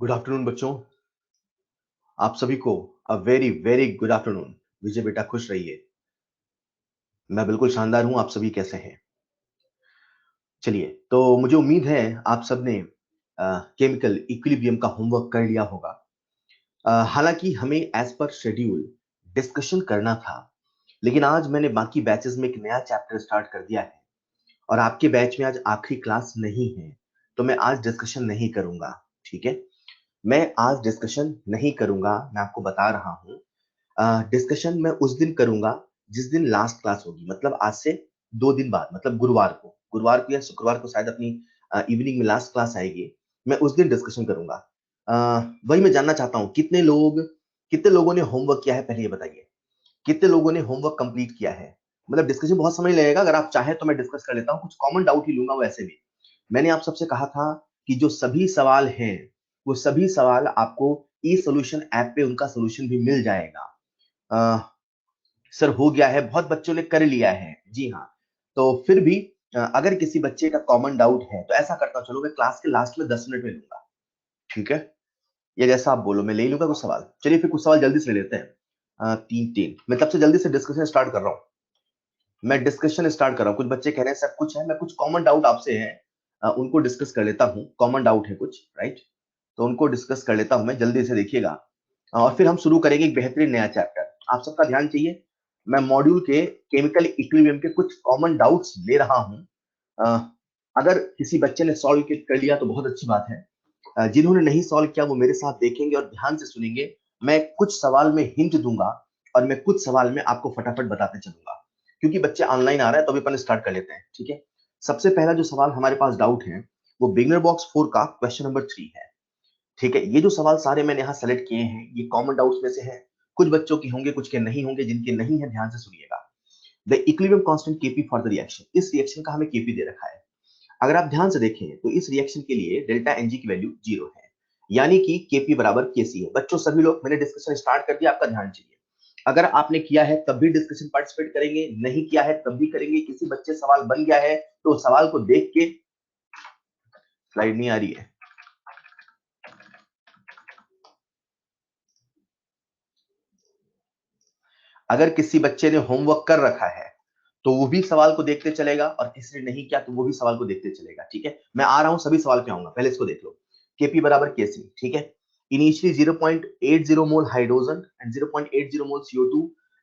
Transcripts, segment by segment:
Good afternoon बच्चों। आप सभी को a very very good afternoon. Vijay बेटा खुश रहिए। मैं बिल्कुल शानदार हूं। आप सभी कैसे हैं? चलिए, तो मुझे उम्मीद है आप सबने केमिकल इक्विलिब्रियम का होमवर्क कर लिया होगा। हालांकि हमें एज पर शेड्यूल डिस्कशन करना था, लेकिन आज मैंने बाकी बैचेस में एक नया चैप्टर स्टार्ट कर दिया है और आपके बैच में आज आखिरी क्लास नहीं है, तो मैं आज डिस्कशन नहीं करूंगा। ठीक है, मैं आज डिस्कशन नहीं करूंगा। मैं आपको बता रहा हूं, डिस्कशन मैं उस दिन करूंगा जिस दिन लास्ट क्लास होगी, मतलब आज से 2 दिन बाद, मतलब गुरुवार को या शुक्रवार को शायद अपनी इवनिंग में लास्ट क्लास आएगी। मैं उस दिन डिस्कशन करूंगा। वही मैं जानना चाहता हूँ, कितने लोगों ने होमवर्क किया है, पहले ये बताइए। कितने लोगों ने होमवर्क कंप्लीट किया है? मतलब डिस्कशन बहुत समय लगेगा, अगर आप चाहें तो मैं डिस्कस कर लेता हूँ, कुछ कॉमन डाउट ही लूंगा। वैसे भी मैंने आप सबसे कहा था कि जो सभी सवाल हैं, वो सभी सवाल आपको ई सोल्यूशन ऐप पे उनका सोल्यूशन भी मिल जाएगा। अ, सर हो गया है, बहुत बच्चों ने कर लिया है। जी हाँ, तो फिर भी अगर किसी बच्चे का कॉमन डाउट है तो ऐसा करता हूँ, चलो मैं क्लास के लास्ट में 10 मिनट में लूंगा। ठीक है, या जैसा आप बोलो, मैं ले लूंगा कुछ सवाल। चलिए फिर कुछ सवाल जल्दी से ले लेते हैं। तीन तीन मैं तब से जल्दी से डिस्कशन स्टार्ट कर रहा हूँ। मैं डिस्कशन स्टार्ट कर रहा हूँ। कुछ बच्चे कह रहे हैं सब कुछ है, मैं कुछ कॉमन डाउट आपसे है, उनको डिस्कस कर लेता हूँ। कॉमन डाउट है कुछ, राइट? तो उनको डिस्कस कर लेता हूँ मैं, जल्दी से देखिएगा। और फिर हम शुरू करेंगे एक बेहतरीन नया चैप्टर। आप सबका ध्यान चाहिए, मैं मॉड्यूल के केमिकल इक्विलिब्रियम के कुछ कॉमन डाउट्स ले रहा हूं। अगर किसी बच्चे ने सॉल्व कर लिया तो बहुत अच्छी बात है। जिन्होंने नहीं सॉल्व किया वो मेरे साथ देखेंगे और ध्यान से सुनेंगे। मैं कुछ सवाल में हिंट दूंगा और मैं कुछ सवाल में आपको फटाफट बताते चलूंगा, क्योंकि बच्चे ऑनलाइन आ रहे हैं, तो अभी अपन स्टार्ट कर लेते हैं। ठीक है, सबसे पहला जो सवाल हमारे पास डाउट है वो बिगनर बॉक्स 4 का क्वेश्चन नंबर 3 है। ठीक है, ये जो सवाल सारे मैंने यहाँ सेलेक्ट किए हैं ये कॉमन डाउट्स में से हैं। कुछ बच्चों के होंगे, कुछ के नहीं होंगे। जिनके नहीं है ध्यान से सुनिएगा। The equilibrium constant KP for the reaction, इस रिएक्शन का हमें केपी दे रखा है। अगर आप ध्यान से देखें तो इस रिएक्शन के लिए डेल्टा एनजी की वैल्यू 0 है, यानी कि केपी बराबर केसी है। बच्चों सभी लोग, मैंने डिस्कशन स्टार्ट कर दिया, आपका ध्यान चाहिए। अगर आपने किया है तब भी डिस्कशन पार्टिसिपेट करेंगे, नहीं किया है तब भी करेंगे। किसी बच्चे सवाल बन गया है तो सवाल को देख के, स्लाइड नहीं आ रही है, अगर किसी बच्चे ने होमवर्क कर रखा है तो वो भी सवाल को देखते चलेगा, और किसी ने नहीं किया तो वो भी सवाल को देखते चलेगा। ठीक है, मैं आ रहा हूं, सभी सवाल पे आऊंगा, पहले इसको देख लो। केपी बराबर केसी। ठीक है, initially 0.80 mole hydrogen and 0.80 mole CO2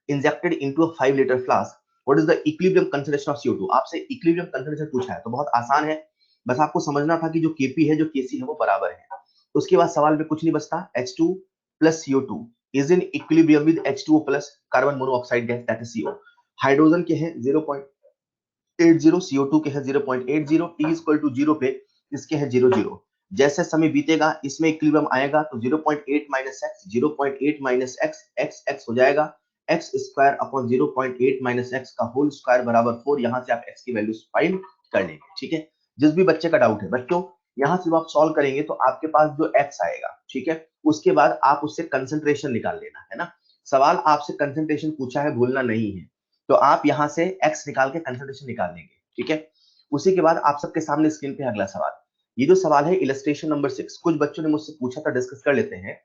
injected into a 5 litre flask. What is the equilibrium concentration of CO2? आपसे इक्विलिब्रियम कंसंट्रेशन पूछा है, तो बहुत आसान है। बस आपको समझना था कि जो केपी है, जो केसी है, वो बराबर है। उसके बाद सवाल में कुछ नहीं बचता। H2 plus CO2 is in equilibrium with H2O plus carbon monoxide gas, that is CO। Hydrogen के हैं 0.80, CO2 के हैं 0.80, T इक्वल टू 0 पे इसके हैं 0 0। जैसे समय बीतेगा इसमें इक्विलिब्रियम आएगा तो 0.8 minus x, 0.8 minus x, x x हो जाएगा x square upon 0.8 minus x का होल स्क्वायर बराबर 4। यहां से आप एक्स की वैल्यू फाइंड कर लेंगे। ठीक है, जिस भी बच्चे का डाउट है बच्चों, यहां से आप सॉल्व करेंगे तो आपके पास जो एक्स आएगा, ठीक है, उसके बाद आप उससे कंसंट्रेशन निकाल लेना है ना। सवाल आपसे कंसंट्रेशन पूछा है, भूलना नहीं है। तो आप यहां से एक्स निकाल के कंसंट्रेशन निकाल लेंगे। ठीक है, उसी के बाद आप सबके सामने स्क्रीन पे अगला सवाल। ये जो सवाल है इलस्ट्रेशन नंबर 6, कुछ बच्चों ने मुझसे पूछा था, डिस्कस कर लेते हैं।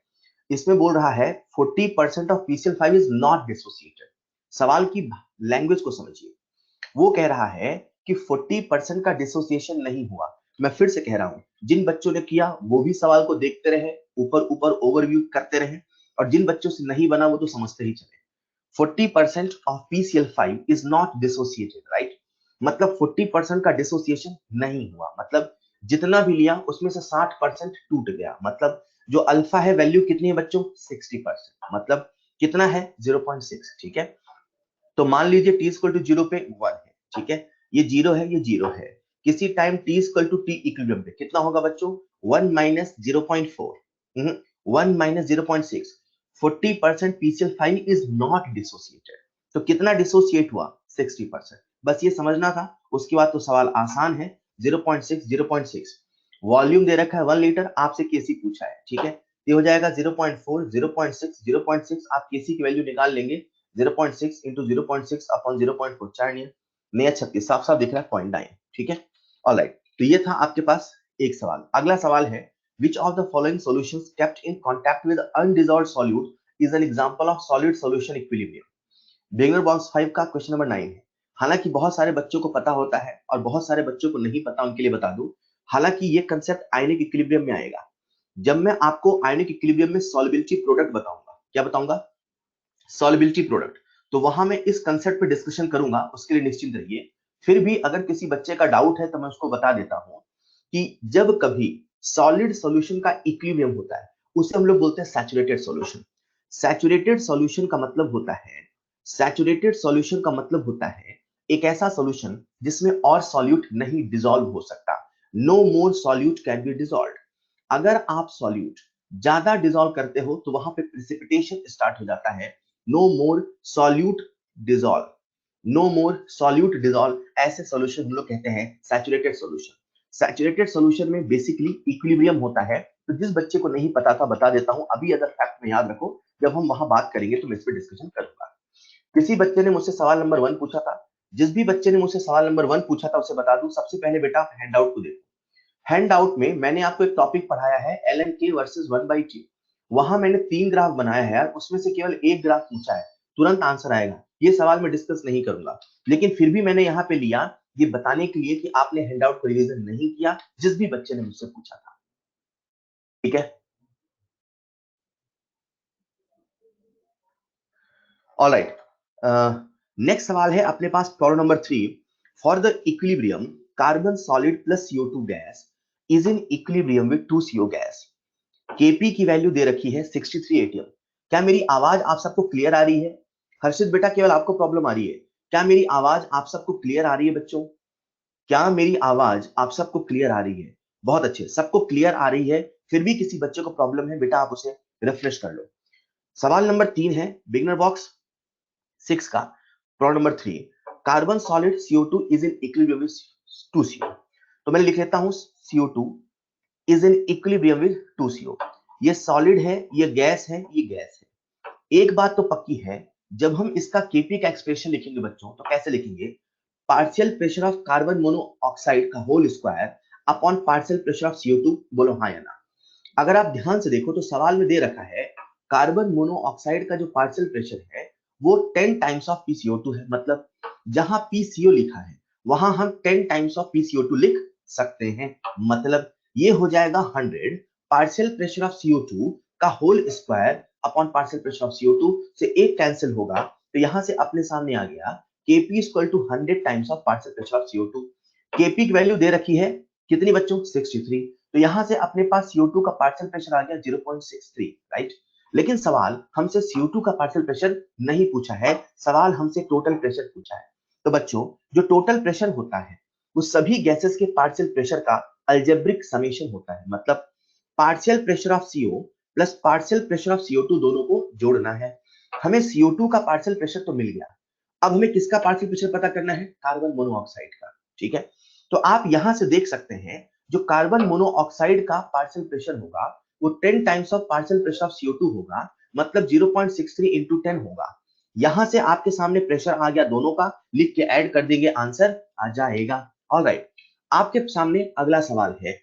इसमें बोल रहा है 40% of PCl5 is not dissociated. सवाल की लैंग्वेज को समझिए। वो कह रहा है कि 40% का डिसोसिएशन नहीं हुआ। मैं फिर से कह रहा हूं, जिन बच्चों ने किया वो भी सवाल को देखते रहे, ऊपर ऊपर ओवरव्यू करते रहे, और जिन बच्चों से नहीं बना वो तो समझते ही चले। 40% of PCl5 is not dissociated, right? मतलब 40% का डिसोसिएशन नहीं हुआ, मतलब जितना भी लिया उसमें से 60% टूट गया। मतलब जो अल्फा है वैल्यू कितनी है बच्चों? 60%, मतलब कितना है? 0.6। ठीक है, तो मान लीजिए टी इक्वल टू 0 पे 1 है। ठीक है, ये 0 है, ये 0 है। किसी time T equal to T equilibrium पे कितना होगा बच्चों? 1 minus 0.4, 1 minus 0.6। 40% PCl5 is not dissociated. तो कितना डिसोसिएट हुआ? 60%। बस ये समझना था। उसके बाद तो सवाल आसान है। 0.6 0.6, वॉल्यूम दे रखा है 1 लीटर, आपसे केसी पूछा है। ठीक है, ये हो जाएगा 0.4 0.6 0.6। आप केसी की वैल्यू निकाल लेंगे। 0.6 इंटू 0.6 अपॉन 0.4, 4 नया 36, साफ साफ दिख रहा है 0.9। ठीक है, ऑलराइट। तो ये था आपके पास एक सवाल। अगला सवाल है Which of the following solutions kept in contact with undissolved solute is an example of solid solution equilibrium? Beginner box 5 का क्वेश्चन नंबर 9 है। हालांकि बहुत सारे बच्चों को पता होता है और बहुत सारे बच्चों को नहीं पता, उनके लिए बता दूं। हालांकि ये कंसेप्ट आयनिक इक्विलिब्रियम में आएगा। जब मैं आपको आयनिक इक्विलिब्रियम में सॉल्युबिलिटी प्रोडक्ट बताऊंगा, क्या बताऊंगा? Solubility product. तो वहां मैं इस कंसेप्ट पे डिस्कशन करूंगा, उसके लिए निश्चिंत रहिए। फिर भी अगर किसी बच्चे का डाउट है तो मैं उसको बता देता हूं कि जब कभी सॉलिड सॉल्यूशन का इक्विलिब्रियम होता है, उसे हम लोग बोलते हैं सैचुरेटेड सॉल्यूशन। सैचुरेटेड सॉल्यूशन का मतलब होता है, सैचुरेटेड सॉल्यूशन का मतलब होता है एक ऐसा सॉल्यूशन जिसमें और सॉल्यूट नहीं डिसॉल्व हो सकता। No more solute can be dissolve. अगर आप सॉल्यूट ज्यादा डिसॉल्व करते हो तो वहां पे प्रेसिपिटेशन स्टार्ट हो जाता है। No more solute dissolve, no more solute dissolve, ऐसे सॉल्यूशन हम लोग कहते हैं सैचुरेटेड सॉल्यूशन। सैचुरेटेड सॉल्यूशन में बेसिकली इक्विलिब्रियम होता है। तो जिस बच्चे को नहीं पता था बता देता हूं, अभी अगर फैक्ट में याद रखो, जब हम वहां बात करेंगे तो मैं इस पर डिस्कशन करूंगा। किसी बच्चे ने मुझसे सवाल नंबर 1 पूछा था। जिस भी बच्चे ने मुझसे सवाल नंबर 1 पूछा था उसे बता दूं, सबसे पहले बेटा आप हैंड आउट को देखो। हैंड आउट में मैंने आपको एक टॉपिक पढ़ाया है एल एंड के वर्सेस 1/T। वहां मैंने 3 ग्राफ बनाया है, उसमें से केवल एक ग्राफ पूछा है, तुरंत आंसर आएगा। ये सवाल मैं डिस्कस नहीं करूंगा, लेकिन फिर भी मैंने यहाँ पे लिया ये बताने के लिए कि आपने हैंड आउट को रिवीजन नहीं किया, जिस भी बच्चे ने मुझसे पूछा था। ठीक है, ऑलराइट। नेक्स्ट सवाल है अपने पास, problem number 3। For the equilibrium carbon solid plus CO2 gas is in equilibrium with 2CO gas. KP की वैल्यू दे रखी है 63 एटीएम। क्या मेरी आवाज आप सबको क्लियर आ रही है? हर्षित बेटा केवल आपको प्रॉब्लम आ रही है, क्या मेरी आवाज आप सबको क्लियर आ रही है बच्चों? क्या मेरी आवाज आप सबको क्लियर आ रही है? बहुत अच्छे, सबको क्लियर आ रही है। फिर भी किसी बच्चे को प्रॉब्लम है बेटा, आप उसे रिफ्रेश कर लो। सवाल नंबर 3 है बिगनर बॉक्स 6 का, problem number 3। Carbon solid CO2 is in equilibrium with 2CO। तो मैं लिख लेता हूं CO2 is in equilibrium with 2CO। ये सॉलिड है, ये गैस है, ये गैस है। एक बात तो पक्की है, जब हम इसका केपी का एक्सप्रेशन लिखेंगे बच्चों तो कैसे लिखेंगे? Partial pressure of carbon monoxide का whole square upon partial pressure of CO2। बोलो हाँ या ना। अगर आप ध्यान से देखो तो सवाल में दे रखा है कार्बन मोनोऑक्साइड का जो पार्शियल प्रेशर है वो 10 टाइम्स ऑफ PCO2 है। मतलब जहां PCO लिखा है वहां हम 10 टाइम्स ऑफ PCO2 लिख सकते हैं। मतलब ये हो जाएगा 100 पार्शियल प्रेशर ऑफ CO2 का whole square upon partial pressure of CO2 से एक कैंसिल होगा, तो यहां से अपने सामने आ गया Kp equal to 100 times of partial pressure of CO2। Kp की वैल्यू दे रखी है कितनी बच्चों? 63। तो यहां से अपने पास CO2 का पार्शियल प्रेशर आ गया 0.63, राइट। लेकिन सवाल हमसे CO2 का पार्शियल प्रेशर नहीं पूछा है, सवाल हमसे टोटल प्रेशर पूछा है। तो बच्चों जो टोटल प्रेशर होता है वो सभी गैसेस के पार्शियल प्रेशर का अलजेब्रिक समेशन होता है। मतलब partial pressure of CO plus partial pressure of CO2 दोनों को जोड़ना है। हमें CO2 का पार्शियल प्रेशर तो मिल गया, अब हमें किसका पार्शियल प्रेशर पता करना है? कार्बन मोनोऑक्साइड का। ठीक है, तो आप यहां से देख सकते हैं जो कार्बन मोनोऑक्साइड का पार्शियल प्रेशर होगा वो 10 times of partial pressure of CO2 होगा। मतलब 0.63 इंटू 10 होगा। यहां से आपके सामने प्रेशर आ गया दोनों का, लिख के ऐड कर देंगे, आंसर आ जाएगा। ऑलराइट, आपके सामने अगला सवाल है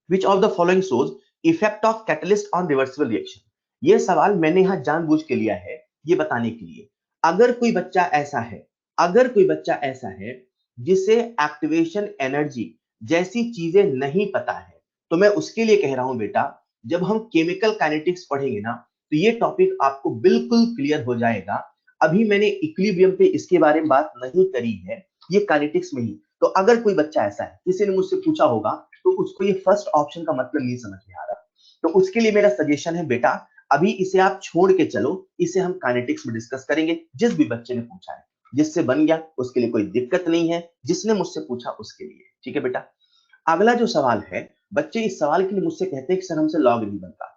which of the following shows effect of catalyst on reversible reaction. ये सवाल मैंने यहां जानबूझ के लिया है ये बताने के लिए, अगर कोई बच्चा ऐसा है, अगर कोई बच्चा ऐसा है जिसे एक्टिवेशन एनर्जी जैसी चीजें नहीं पता है, तो मैं उसके लिए कह रहा हूं बेटा, जब हम केमिकल काइनेटिक्स पढ़ेंगे ना तो ये टॉपिक आपको बिल्कुल क्लियर हो जाएगा। अभी मैंने इक्विलिब्रियम पे इसके बारे में बात नहीं करी है, ये काइनेटिक्स में ही। तो अगर कोई बच्चा ऐसा है, किसी ने मुझसे पूछा होगा, तो उसको ये फर्स्ट ऑप्शन का मतलब नहीं समझ में आ रहा, तो उसके लिए मेरा सजेशन है बेटा अभी इसे आप छोड़ के चलो, इसे हम काइनेटिक्स में डिस्कस करेंगे। जिस भी बच्चे ने पूछा है, जिससे बन गया उसके लिए कोई दिक्कत नहीं है, जिसने मुझसे पूछा उसके लिए। ठीक है बेटा, अगला जो सवाल है, बच्चे इस सवाल के लिए मुझसे कहते हैं कि सर हमसे लॉग नहीं बनता।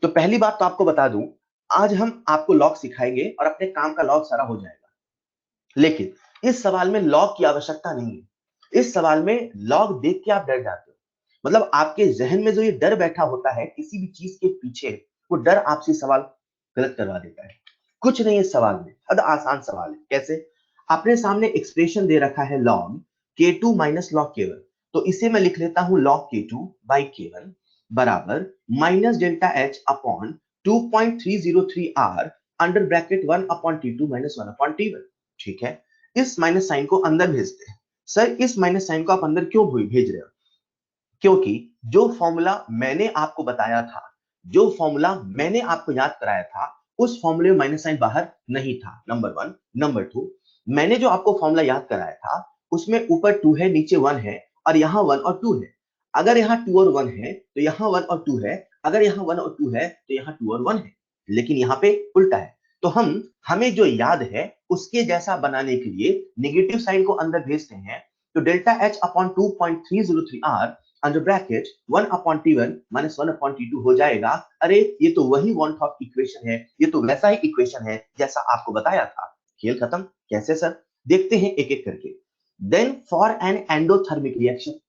तो पहली बात तो आपको बता दूं, आज हम आपको लॉग सिखाएंगे और अपने काम का लॉग सारा हो जाएगा। लेकिन इस सवाल में लॉग की आवश्यकता नहीं है। इस सवाल में लॉग देख के आप डर जाते हो। मतलब आपके जहन में जो ये डर बैठा होता है किसी भी चीज के पीछे, वो डर आपसे सवाल गलत करवा देता है। कुछ नहीं, इस सवाल में हद आसान सवाल है। कैसे? अपने सामने एक्सप्रेशन दे रखा है log K2 minus log K1, तो इसे मैं लिख लेता हूं log K2 बाई K1। बराबर minus delta H upon 2.303 R under bracket 1 upon T2 minus 1 upon T1। ठीक है, इस माइनस साइन को अंदर भेजते हैं। सर इस माइनस साइन को आप अंदर क्यों भेज रहे हो? क्योंकि जो फॉर्मूला मैंने आपको बताया था, जो फॉर्मूला मैंने आपको याद कराया था, उस फॉर्मूले में माइनस साइन बाहर नहीं था, नंबर वन। नंबर टू, मैंने जो आपको फॉर्मूला याद कराया था उसमें ऊपर 2 है, नीचे 1 है, और यहाँ 1 और 2 है। अगर यहाँ 2 और 1 है तो यहाँ 1 और 2 है, अगर यहाँ 1 और 2 है तो यहाँ 2 और 1 है, लेकिन यहाँ पे उल्टा है। तो हमें जो याद है उसके जैसा बनाने के लिए नेगेटिव साइन को अंदर भेजते हैं। तो delta H upon 2.303 R under bracket 1 upon T1 minus 1 upon T2 हो जाएगा। अरे ये तो वही वन टॉप इक्वेशन है, ये तो वैसा ही इक्वेशन है जैसा आपको बताया था। खेल खत्म। कैसे सर? देखते हैं एक एक करके। Then for an endothermic reaction,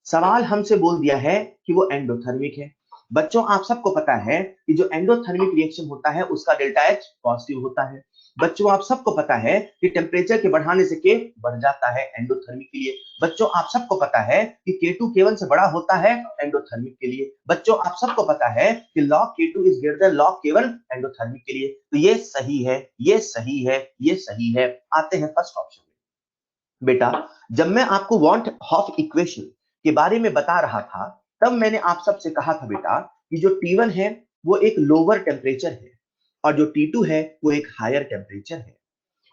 सवाल हमसे बोल दिया है कि वो एंडोथर्मिक है। बच्चों आप सबको पता है कि जो एंडोथर्मिक रिएक्शन होता है उसका डेल्टा एच पॉजिटिव होता है। बच्चों आप सबको पता है कि टेम्परेचर के बढ़ाने से के बढ़ जाता है एंडोथर्मिक के लिए। बच्चों आप सबको पता है कि K2 K1 से बड़ा होता है एंडोथर्मिक के लिए। बच्चों आप सबको पता है कि log K2 is greater than log K1 endothermic के लिए। तो ये सही है, ये सही है, ये सही है। आते हैं फर्स्ट ऑप्शन में। बेटा जब मैं आपको वांट हॉफ इक्वेशन के बारे में बता रहा था तब मैंने आप सबसे कहा था बेटा कि जो T1 है वो एक लोअर टेम्परेचर है और जो T2 है वो एक हायर टेम्परेचर है।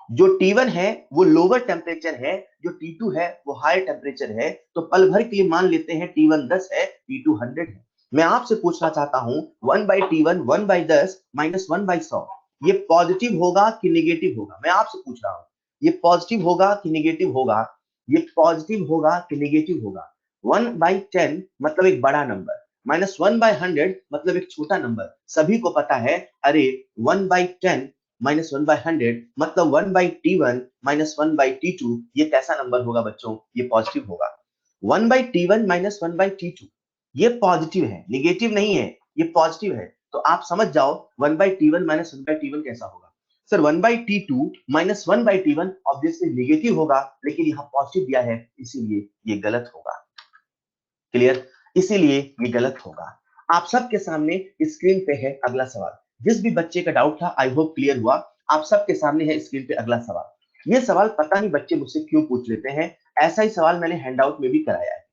जो T1 है वो लोअर टेम्परेचर है, जो T2 है वो हाई टेम्परेचर है। तो पल भर के लिए मान लेते हैं T1 10 है, T2 100 है। मैं आपसे पूछना चाहता हूं 1/T1 1/10 माइनस 1/100 ये पॉजिटिव होगा कि नेगेटिव होगा? मैं आपसे पूछ रहा हूं, ये पॉजिटिव होगा कि नेगेटिव होगा? ये पॉजिटिव होगा कि नेगेटिव होगा? 1/10 मतलब एक बड़ा नंबर, माइनस 1/100 मतलब एक छोटा नंबर। सभी को पता है। अरे 1/10 माइनस 1/100 मतलब 1/T1 माइनस 1/T2 ये कैसा नंबर होगा बच्चों? ये पॉजिटिव होगा। 1/T1 माइनस 1/T2 ये पॉजिटिव है, नेगेटिव नहीं है, ये पॉजिटिव है। तो आप समझ जाओ 1/T1 माइनस 1/T1 कैसा होगा। Sir 1/T2 minus 1/T1 obviously negative होगा, लेकिन यहाँ पॉजिटिव दिया है इसीलिए ये गलत होगा। क्लियर? इसीलिए ये गलत होगा। आप सबके सामने स्क्रीन पे है अगला सवाल। जिस भी बच्चे का डाउट था आई होप क्लियर हुआ। आप सबके सामने है स्क्रीन पे अगला सवाल। ये सवाल पता नहीं बच्चे मुझसे क्यों पूछ लेते हैं, ऐसा ही सवाल मैंने हैंडआउट में भी कराया है।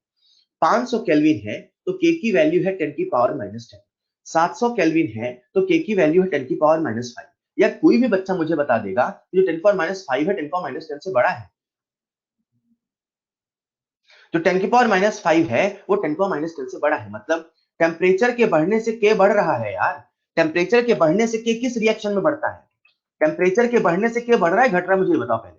500 केल्विन है तो के की वैल्यू है 10 की पावर माइनस 10। 700 केल्विन है तो के की वैल्यू है 10 की पावर माइनस 5। या कोई भी बच्चा मुझे बता देगा जो 10 पावर माइनस 5 है 10 पावर माइनस 10 से बड़ा है। जो 10 की पावर माइनस 5 है वो 10 पावर माइनस 10 से बड़ा है। मतलब टेम्परेचर के बढ़ने से के बढ़ रहा है यार। टेम्परेचर के बढ़ने से के किस रिएक्शन में बढ़ता है? टेम्परेचर के बढ़ने से के बढ़ रहा है घट रहा है? मुझे ये बताओ पहले।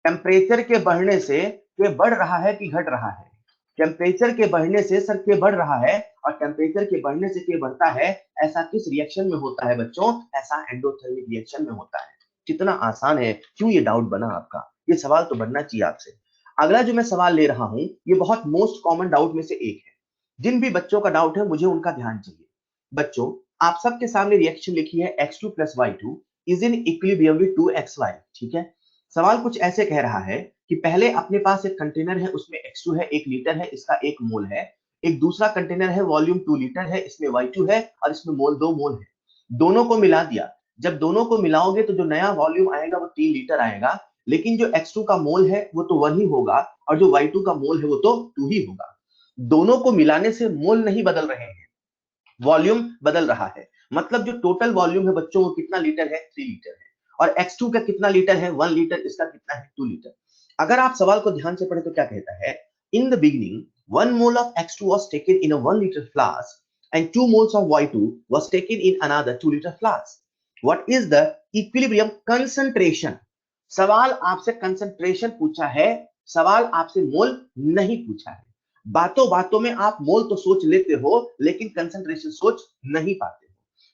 टेम्परेचर के बढ़ने से के बढ़ रहा है कि घट रहा है? टेम्परेचर के बढ़ने से सर के बढ़ रहा है, और टेम्परेचर के बढ़ने से के बढ़ता है। ऐसा किस रिएक्शन में होता है बच्चों? ऐसा एंडोथर्मिक रिएक्शन में होता है। कितना आसान है, क्यों ये डाउट बना आपका? ये सवाल तो बनना चाहिए आपसे। अगला जो मैं सवाल ले रहा हूं ये बहुत मोस्ट कॉमन डाउट में से एक है। जिन भी बच्चों का डाउट है मुझे उनका ध्यान चाहिए। बच्चों आप सबके सामने रिएक्शन लिखी है x2 plus y2 is in equilibrium with 2xy। ठीक है, सवाल कुछ ऐसे कह रहा है कि पहले अपने पास एक कंटेनर है उसमें x2 है 1 लीटर है इसका 1 मोल है। एक दूसरा कंटेनर है वॉल्यूम 2 लीटर है इसमें y2 है और इसमें मोल 2 मोल है। दोनों को मिला दिया। जब दोनों को मिलाओगे तो जो नया वॉल्यूम आएगा वो 3 लीटर आएगा, लेकिन जो x2 का मोल है वो तो 1 ही होगा और जो y2 का मोल है वो तो 2 ही होगा। दोनों को मिलाने से मोल नहीं बदल रहे हैं, वॉल्यूम बदल रहा है। मतलब जो टोटल वॉल्यूम है बच्चों वो कितना लीटर है? 3 लीटर है। और x2 का कितना लीटर है? 1 लीटर। इसका कितना है? 2 लीटर। अगर आप सवाल को ध्यान से पढ़े तो क्या कहता है? In the beginning 1 mole of x2 was taken in a 1 liter flask and 2 moles of y2 was taken in another 2 liter flask. What is the equilibrium concentration? सवाल आपसे कंसंट्रेशन पूछा है, सवाल आपसे मोल नहीं पूछा है। बातों बातों में आप मोल तो सोच लेते हो लेकिन कंसंट्रेशन सोच नहीं पाते हो।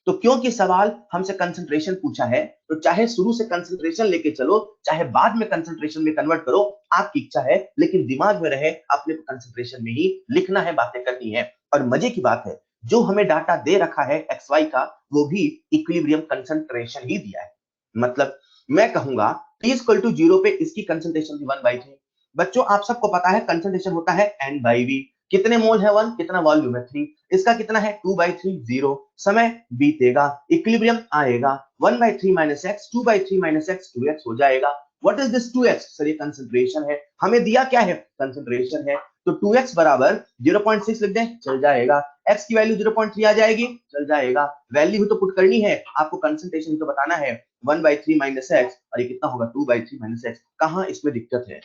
तो क्योंकि सवाल हमसे कंसंट्रेशन पूछा है तो चाहे शुरू से कंसंट्रेशन लेके चलो चाहे बाद में कंसंट्रेशन में कन्वर्ट करो, आपकी इच्छा है, लेकिन दिमाग में रहे अपने को कंसंट्रेशन में ही लिखना है, बातें करनी है। और मजे की बात है जो हमें डाटा दे रखा है XY का वो भी इक्विलिब्रियम कंसंट्रेशन ही दिया है। मतलब मैं कहूंगा T इक्वल टू 0 पे इसकी कंसंट्रेशन थी 1/3। बच्चों आप सबको पता है कंसंट्रेशन होता है N/V। कितने मोल है 1, कितना वॉल्यूम है 3, इसका कितना है 2/3 0, समय बीतेगा, इक्विलिब्रियम आएगा, 1/3 minus x, 2/3 minus x 2x हो जाएगा। What is this 2x? Sir ये कंसंट्रेशन है, हमें दिया क्या है, कंसंट्रेशन है, तो 2x बराबर 0.6 लिख दें, चल जाएगा। x की वैल्यू 0.3 आ जाएगी, चल जाएगा। वैल्यू तो पुट करनी है, आपको कंसंट्रेशन तो बताना है, 1/3 माइनस एक्स, और ये कितना होगा 2/3 माइनस एक्स। कहां इसमें दिक्कत है?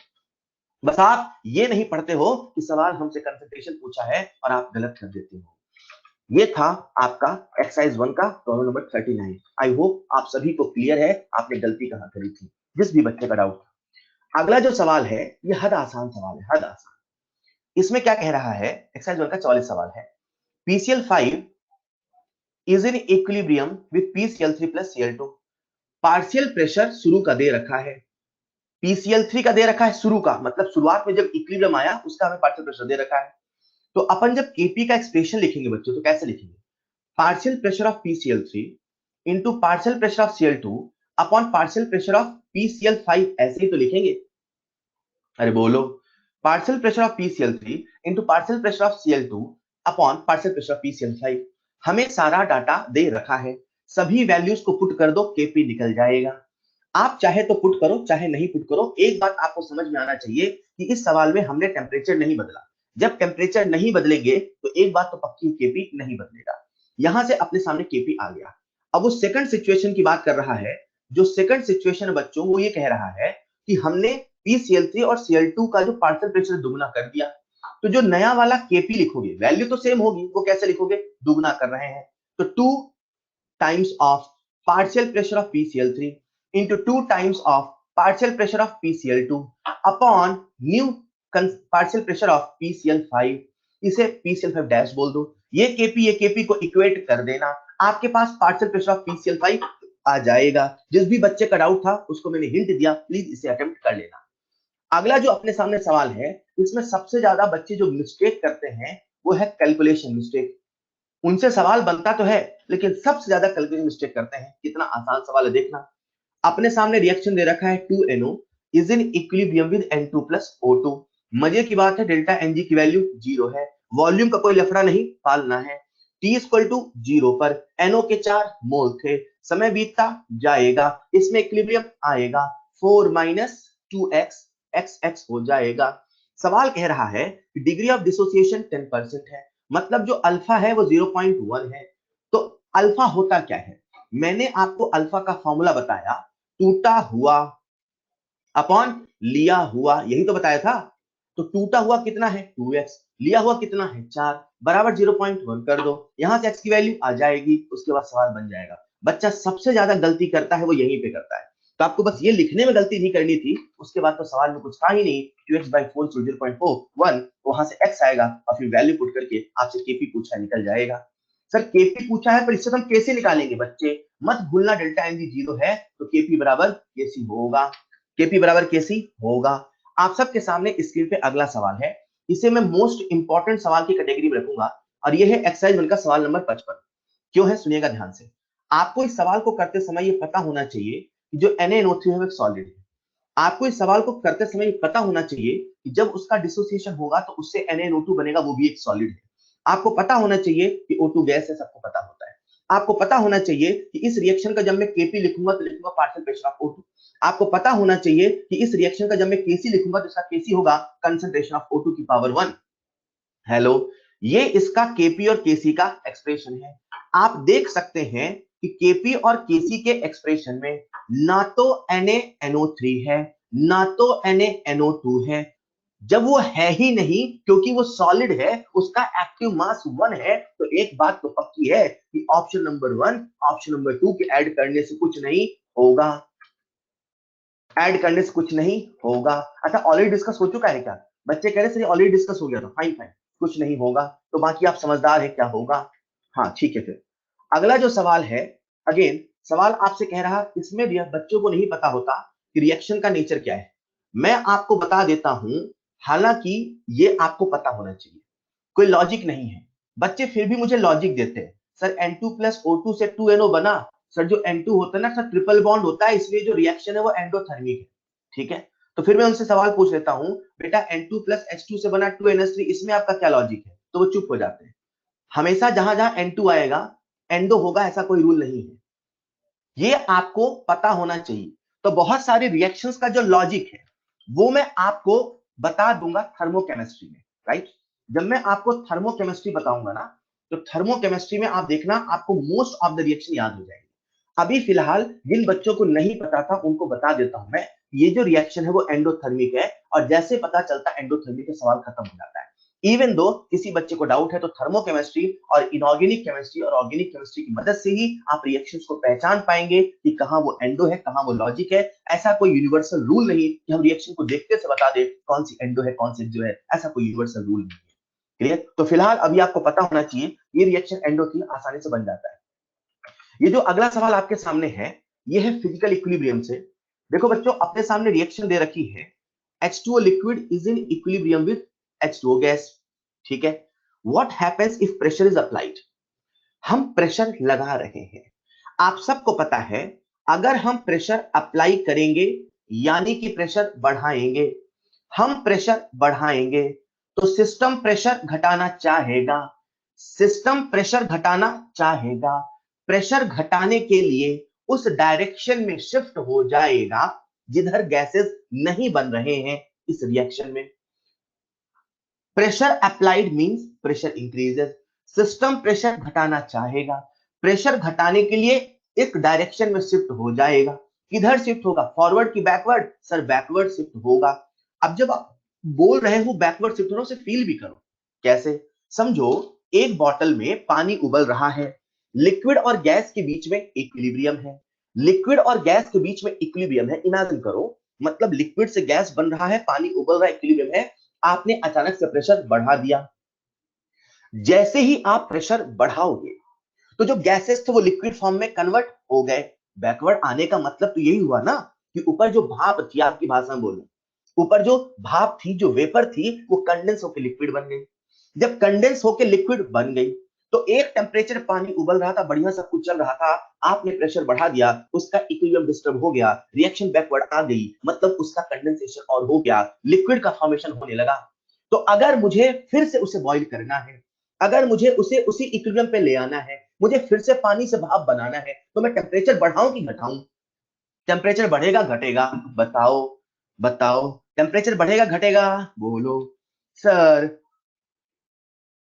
बस आप ये नहीं पढ़ते हो कि सवाल हमसे कंसंट्रेशन पूछा है और आप गलत कर देते हो। ये था आपका एक्सरसाइज 1 का प्रॉब्लम नंबर 39। आई होप आप सभी को क्लियर है आपने गलती कहां करी थी, जिस भी बच्चे का डाउट। अगला जो सवाल है ये हद आसान सवाल है, हद आसान। इसमें क्या कह रहा है, एक्सरसाइज 1 का 44 सवाल है, PCl5 is in equilibrium with PCl3 plus Cl2। Partial pressure शुरू का दे रखा है, PCl3 का दे रखा है शुरू का, मतलब शुरुआत में जब इक्विलिब्रियम आया उसका हमें पार्शियल प्रेशर दे रखा है। तो अपन जब Kp का एक्सप्रेशन लिखेंगे बच्चों तो कैसे लिखेंगे, partial pressure of PCl3 into partial pressure of Cl2 upon partial pressure of PCl5, ऐसे ही तो लिखेंगे। अरे बोलो, partial pressure of PCl3 into partial pressure of Cl2 upon partial pressure of PCl5। हमें सारा डाटा दे रखा है, सभी वैल्यूज को पुट कर दो, Kp निकल जाएगा। आप चाहे तो पुट करो चाहे नहीं पुट करो, एक बात आपको समझ में आना चाहिए कि इस सवाल में हमने टेम्परेचर नहीं बदला। जब टेम्परेचर नहीं बदलेंगे तो एक बात तो पक्की, Kp नहीं बदलेगा। यहां से अपने सामने Kp आ गया। अब वो सेकंड सिचुएशन की बात कर रहा है। जो सेकंड सिचुएशन है बच्चों, वो ये कह रहा है कि हमने PCl3 और Cl2 का जो पार्शियल प्रेशर दुगना कर दिया। तो जो नया वाला Kp लिखोगे, वैल्यू तो सेम होगी, वो कैसे लिखोगे, दुगना कर रहे हैं, तो 2 times of partial pressure of PCl3 into 2 times of partial pressure of PCl2 upon new partial pressure of PCl5। इसे PCl5 डैश बोल दो, ये Kp को इक्वेट कर देना, आपके पास पार्शियल प्रेशर ऑफ PCl5 आ जाएगा। जिस भी बच्चे का डाउट था उसको मैंने हिंट दिया, प्लीज इसे अटेम्प्ट कर लेना। अगला जो अपने सामने सवाल है, इसमें सबसे ज्यादा बच्चे जो मिस्टेक करते हैं वो है कैलकुलेशन मिस्टेक। उनसे सवाल बनता तो है लेकिन सबसे ज्यादा कैलकुलेशन मिस्टेक करते हैं। कितना आसान सवाल है देखना। अपने सामने रिएक्शन दे रखा है 2NO is in equilibrium with N2 plus O2। मजे की बात है डेल्टा Ng की वैल्यू 0 है, वॉल्यूम का कोई लफड़ा नहीं पालना है। T इक्वल टू 0 पर NO के 4 मोल थे, समय बीतता जाएगा, इसमें इक्विलिब्रियम आएगा, 4 माइनस 2x xx हो जाएगा। सवाल कह रहा है कि डिग्री ऑफ डिसोसिएशन 10% है, मतलब जो अल्फा है वो 0.1 है। तो अल्फा होता क्या है, मैंने आपको अल्फा का फॉर्मूला बताया, टूटा हुआ अपॉन लिया हुआ, यही तो बताया था। तो टूटा हुआ कितना है 2x, लिया हुआ कितना है 4, बराबर 0.1 कर दो, यहां से x की वैल्यू आ जाएगी, उसके बाद सवाल बन जाएगा। बच्चा सबसे ज्यादा गलती करता है वो यहीं पे करता है। तो आपको बस ये लिखने में गलती नहीं करनी थी, उसके बाद तो सवाल में कुछ था ही नहीं। 2x/4 0.41, वहां से x आएगा और फिर वैल्यू पुट करके आपसे Kp पूछा निकल जाएगा। सर Kp पूछा है पर इससे हम कैसे निकालेंगे बच्चे, मत भूलना डेल्टा Ng 0 है तो Kp बराबर Kc होगा, Kp बराबर Kc होगा। आप सबके सामने स्क्रीन पे अगला सवाल है, इसे मैं मोस्ट इंपॉर्टेंट सवाल की कैटेगरी में रखूंगा और यह है एक्सरसाइज 1 का सवाल नंबर 55। क्यों है सुनिएगा ध्यान से। आपको इस सवाल को करते समय ये पता होना चाहिए कि जो NaNO3 है वो एक सॉलिड है। आपको इस सवाल को करते समय ये पता होना चाहिए कि जब उसका डिसोसिएशन होगा तो उससे NaNO2 बनेगा, वो भी एक सॉलिड है। आपको पता होना चाहिए कि O2 गैस है, सबको पता होता है। आपको पता होना चाहिए कि इस रिएक्शन का जब मैं Kp लिखूंगा तो लिखूंगा पार्शियल प्रेशर ऑफ O2। आपको पता होना चाहिए कि इस रिएक्शन का जब मैं Kc लिखूंगा तो इसका Kc होगा कंसंट्रेशन ऑफ O2 की पावर 1। हेलो, ये इसका Kp और Kc का एक्सप्रेशन है। आप देख सकते हैं कि Kp और Kc के एक्सप्रेशन में ना तो NaNO3 है ना तो NaNO2 है। जब वो है ही नहीं क्योंकि वो सॉलिड है, उसका एक्टिव मास 1 है, तो एक बात तो पक्की है कि ऑप्शन नंबर 1 ऑप्शन नंबर 2 के ऐड करने से कुछ नहीं होगा, ऐड करने से कुछ नहीं होगा। अच्छा ऑलरेडी डिस्कस हो चुका है क्या, बच्चे कह रहे सर ऑलरेडी डिस्कस हो गया था, फाइन फाइन, कुछ नहीं होगा, तो बाकी आप समझदार है क्या होगा। हाँ ठीक है। फिर अगला जो सवाल है, अगेन सवाल आपसे कह रहा, इसमें भी बच्चों को नहीं पता होता कि रिएक्शन का नेचर क्या है। मैं आपको बता देता हूं, हालांकि ये आपको पता होना चाहिए, कोई लॉजिक नहीं है। बच्चे फिर भी मुझे लॉजिक देते हैं, सर N2 प्लस O2 से 2NO बना। सर जो N2 होता है ना सर ट्रिपल बॉन्ड होता है, इसलिए जो रिएक्शन है वो एंडोथर्मिक है, ठीक है। तो फिर मैं उनसे सवाल पूछ लेता हूं, बेटा N2 प्लस H2 से बना 2NH3, इसमें आपका क्या लॉजिक है? तो वो चुप हो जाते हैं। हमेशा जहां जहां N2 आएगा एंडो होगा, ऐसा कोई रूल नहीं है। ये आपको पता होना चाहिए। तो बहुत सारे रिएक्शंस का जो लॉजिक है वो मैं आपको बता दूंगा थर्मोकेमिस्ट्री में, राइट? जब मैं आपको थर्मोकेमिस्ट्री बताऊंगा ना, तो थर्मोकेमिस्ट्री में आप देखना आपको मोस्ट ऑफ द रिएक्शन याद हो जाएंगे। अभी फिलहाल जिन बच्चों को नहीं पता था उनको बता देता हूं मैं, ये जो रिएक्शन है वो एंडोथर्मिक है, और जैसे पता चलता है एंडोथर्मिक, सवाल खत्म हो जाता है। इवन दो किसी बच्चे को डाउट है तो थर्मोकेमिस्ट्री और इनऑर्गेनिक केमिस्ट्री और ऑर्गेनिक केमिस्ट्री की मदद से ही आप रिएक्शंस को पहचान पाएंगे कि कहां वो एंडो है, कहां वो लॉजिक है। ऐसा कोई यूनिवर्सल रूल नहीं कि हम रिएक्शन को देखते से बता दे कौन सी एंडो है कौन सी एक्सो है, ऐसा कोई यूनिवर्सल रूल नहीं है। क्लियर? तो फिलहाल अभी आपको पता होना चाहिए ये रिएक्शन एंडो की आसानी से बन जाता है। ये जो अगला सवाल आपके सामने है, ये है फिजिकल इक्विलिब्रियम से। देखो बच्चों, अपने सामने रिएक्शन दे रखी है, H2O liquid is in equilibrium with H2O gas. ठीक है, what happens if pressure is applied? हम प्रेशर लगा रहे हैं। आप सबको पता है, अगर हम प्रेशर अप्लाई करेंगे यानी कि प्रेशर बढ़ाएंगे, हम प्रेशर बढ़ाएंगे तो सिस्टम प्रेशर घटाना चाहेगा। सिस्टम प्रेशर घटाना चाहेगा, प्रेशर घटाने के लिए उस डायरेक्शन में शिफ्ट हो जाएगा जिधर गैसेस नहीं बन रहे हैं इस रिएक्शन में। Pressure applied means pressure increases, system pressure घटाना चाहेगा, प्रेशर घटाने के लिए एक डायरेक्शन में शिफ्ट हो जाएगा। किधर शिफ्ट होगा? फॉरवर्ड की बैकवर्ड? सर बैकवर्ड शिफ्ट होगा। अब जब आप बोल रहे हो बैकवर्ड शिफ्ट होना, उसे फील भी करो। कैसे? समझो एक बॉटल में पानी उबल रहा है, लिक्विड और गैस के बीच में इक्विलिब्रियम है। लिक्विड और गैस के बीच में इक्विलिब्रियम है, इमेजिन करो, मतलब लिक्विड से गैस बन रहा है, पानी उबल रहा है, इक्विलिब्रियम है। आपने अचानक से प्रेशर बढ़ा दिया। जैसे ही आप प्रेशर बढ़ाओगे तो जो गैसेस थे वो लिक्विड फॉर्म में कन्वर्ट हो गए। बैकवर्ड आने का मतलब तो यही हुआ ना कि ऊपर जो भाप थी, आपकी भाषा में बोलूं, ऊपर जो भाप थी, जो वेपर थी, वो कंडेंस होकर लिक्विड बन गई। जब कंडेंस होकर लिक्विड बन गई तो एक टेम्परेचर पानी उबल रहा था, बढ़िया सब कुछ चल रहा था, आपने प्रेशर बढ़ा दिया, उसका इक्विलिब्रियम डिस्टर्ब हो गया, रिएक्शन बैकवर्ड आ गई, मतलब उसका कंडेंसेशन और हो गया, लिक्विड का फॉर्मेशन होने लगा। तो अगर मुझे फिर से उसे बॉईल करना है, अगर मुझे उसे उसी इक्विलिब्रियम पे ले आना है, मुझे फिर से पानी से भाप बनाना है, तो मैं टेम्परेचर बढ़ाऊं कि घटाऊं? टेम्परेचर बढ़ेगा घटेगा? बताओ बताओ, टेम्परेचर बढ़ेगा घटेगा? बोलो सर।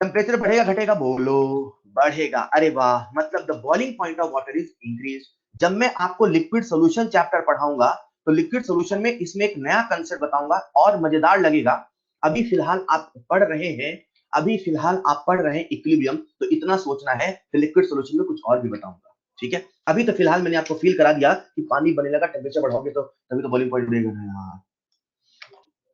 टेम्परेचर बढ़ेगा घटेगा? बोलो बढ़ेगा। अरे वाह, मतलब the boiling point of water is increase. जब मैं आपको लिक्विड सॉल्यूशन चैप्टर पढ़ाऊंगा तो लिक्विड सॉल्यूशन में इसमें एक नया कंसेप्ट बताऊंगा और मजेदार लगेगा। अभी फिलहाल आप पढ़ रहे हैं, अभी फिलहाल आप पढ़ रहे हैं इक्विलिब्रियम, तो इतना सोचना है कि लिक्विड सॉल्यूशन में कुछ और भी बताऊंगा। ठीक है, अभी तो फिलहाल मैंने आपको फील करा दिया कि पानी बने लगा, टेम्परेचर बढ़ाओगे तो तभी तो बॉइलिंग पॉइंट बढ़ेगा ना यार।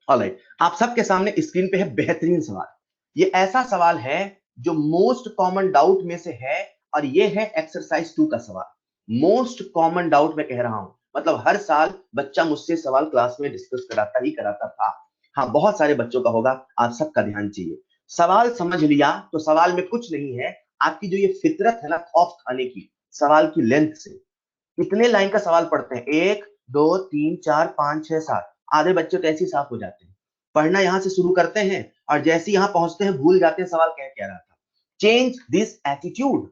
ऑलराइट, आप सबके सामने स्क्रीन पे है बेहतरीन सवाल। ये ऐसा सवाल है जो मोस्ट कॉमन डाउट में से है, और ये है एक्सरसाइज 2 का सवाल। मोस्ट कॉमन डाउट मैं कह रहा हूं, मतलब हर साल बच्चा मुझसे सवाल क्लास में डिस्कस कराता ही कराता था। हाँ, बहुत सारे बच्चों का होगा, आप सबका ध्यान चाहिए। सवाल समझ लिया तो सवाल में कुछ नहीं है, आपकी जो ये फितरत है ना खौफ खाने की, सवाल की लेंथ से। कितने लाइन का सवाल पढ़ते हैं? 1 2 3 4 5 6 7। आधे बच्चे तो ऐसे ही साफ हो जाते हैं। पढ़ना यहां से शुरू करते हैं और जैसे यहां पहुंचते हैं भूल जाते हैं सवाल कह क्या रहा था। Change this attitude.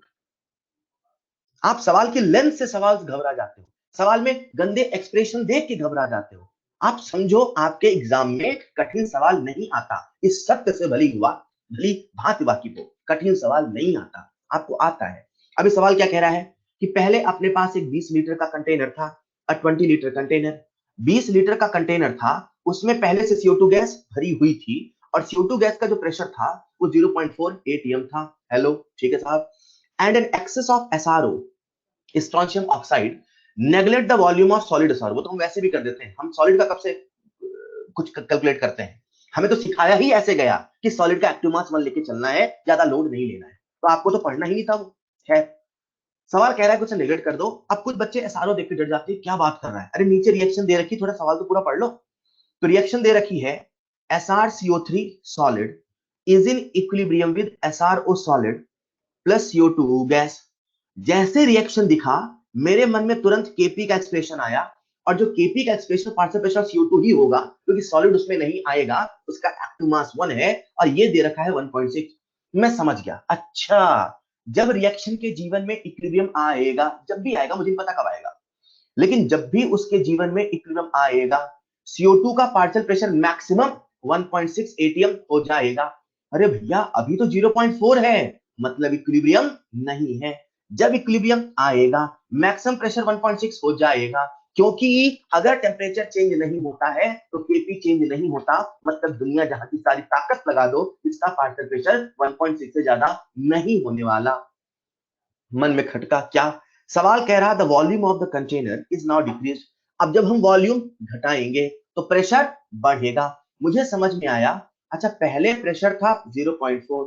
आप सवाल की लेंथ से सवाल घबरा जाते हो, सवाल में गंदे एक्सप्रेशन देख के घबरा जाते हो। आप समझो आपके एग्जाम में कठिन सवाल नहीं आता, इस सत्य से भली भांति वाकिफ हो, कठिन सवाल नहीं आता, आपको आता है। अभी सवाल क्या कह रहा है कि पहले अपने पास एक 20 लीटर का कंटेनर था, 20 लीटर कंटेनर। 20 लीटर का कंटेनर था, उसमें पहले से CO2 गैस भरी हुई थी, और CO2 गैस का जो प्रेशर था वो 0.4 atm था। हेलो, ठीक है साहब। And an excess of SRO, strontium oxide, neglect the volume of solid SR। वो तो हम वैसे भी कर देते हैं, हम सॉलिड का कब से कुछ कैलकुलेट करते हैं? हमें तो सिखाया ही ऐसे गया कि सॉलिड का एक्टिव मास 1 लेके चलना है, ज्यादा लोड नहीं लेना है, तो आपको तो पढ़ना ही नहीं था वो। खैर, सवाल कह रहा है कुछ नेगलेक्ट कर दो। अब कुछ बच्चे SRO देख के डर जाते हैं, क्या बात कर रहा है, अरे नीचे रिएक्शन दे रखी, थोड़ा सवाल तो पूरा पढ़ लो। तो रिएक्शन दे रखी है, SrCO3 solid is in equilibrium with SRO solid plus CO2 gas. जैसे रिएक्शन दिखा, मेरे मन में तुरंत केपी का एक्सप्रेशन आया, और जो केपी का एक्सप्रेशन पार्शियल प्रेशर CO2 ही होगा, क्योंकि सॉलिड उसमें नहीं आएगा, उसका एक्टिव मास 1 है और ये दे रखा है 1.6। मैं समझ गया। अच्छा, जब रिएक्शन के जीवन में इक्विलिब्रियम आएगा, जब भी आएगा, मुझे नहीं पता कब आएगा, लेकिन जब भी उसके जीवन में इक्विलिब्रियम आएगा, CO2 का पार्शियल प्रेशर मैक्सिमम 1.6 atm हो जाएगा। अरे भैया, अभी तो 0.4 है, मतलब इक्विलिब्रियम नहीं है। जब इक्विलिब्रियम आएगा, मैक्सिमम प्रेशर 1.6 हो जाएगा, क्योंकि अगर टेम्परेचर चेंज नहीं होता है तो केपी चेंज नहीं होता, मतलब दुनिया जहां की सारी ताकत लगा दो, इसका पार्शियल प्रेशर 1.6 से ज्यादा नहीं होने वाला। मन में खटका क्या? सवाल कह रहा the volume of the container is now decrease. अब जब हम वॉल्यूम घटाएंगे तो प्रेशर बढ़ेगा। मुझे समझ में आया। अच्छा, पहले प्रेशर था 0.4,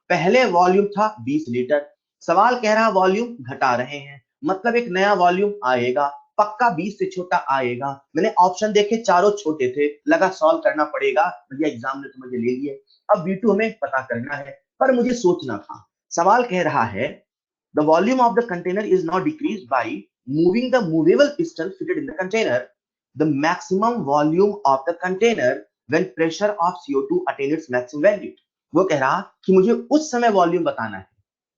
पहले वॉल्यूम था 20 लीटर। सवाल कह रहा वॉल्यूम घटा रहे हैं, मतलब एक नया वॉल्यूम आएगा, पक्का 20 से छोटा आएगा। मैंने ऑप्शन देखे, चारों छोटे थे, लगा सॉल्व करना पड़ेगा, भैया एग्जाम ने तो मुझे ले लिए। अब V2 हमें पता करना है, पर मुझे सोचना था। सवाल कह रहा है the volume of the container is now decreased by moving the movable piston fitted in the container. The maximum volume of the container when pressure of CO2 attain its maximum value. वो कह रहा कि मुझे उस समय volume बताना है,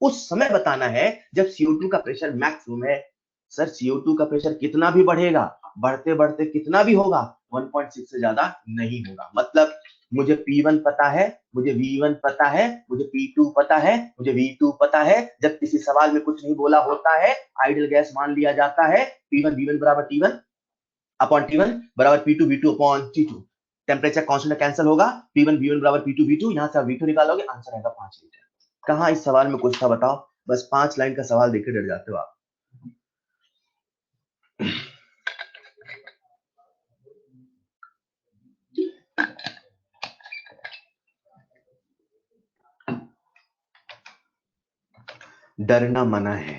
उस समय बताना है जब CO2 का प्रेशर मैक्सिमम है। सर, CO2 का प्रेशर कितना भी बढ़ेगा, बढ़ते बढ़ते कितना भी होगा, 1.6 से ज्यादा नहीं होगा। मतलब मुझे P1 पता है, मुझे V1 पता है, मुझे P2 पता है, मुझे V2 पता है। जब किसी सवाल में कुछ नहीं बोला होता है, आइडियल गैस मान लिया जाता है। P1 V1 बराबर T1 अपॉन T1 बराबर P2 V2 upon T2। Temperature constant cancel होगा, P1 V1 बराबर P2 V2, यहां से आप V2 निकालोगे, आंसर आएगा 5 लीटर। कहां इस सवाल में कुछ था बताओ? बस 5 लाइन का सवाल देख के डर जाते हो आप। डरना मना है।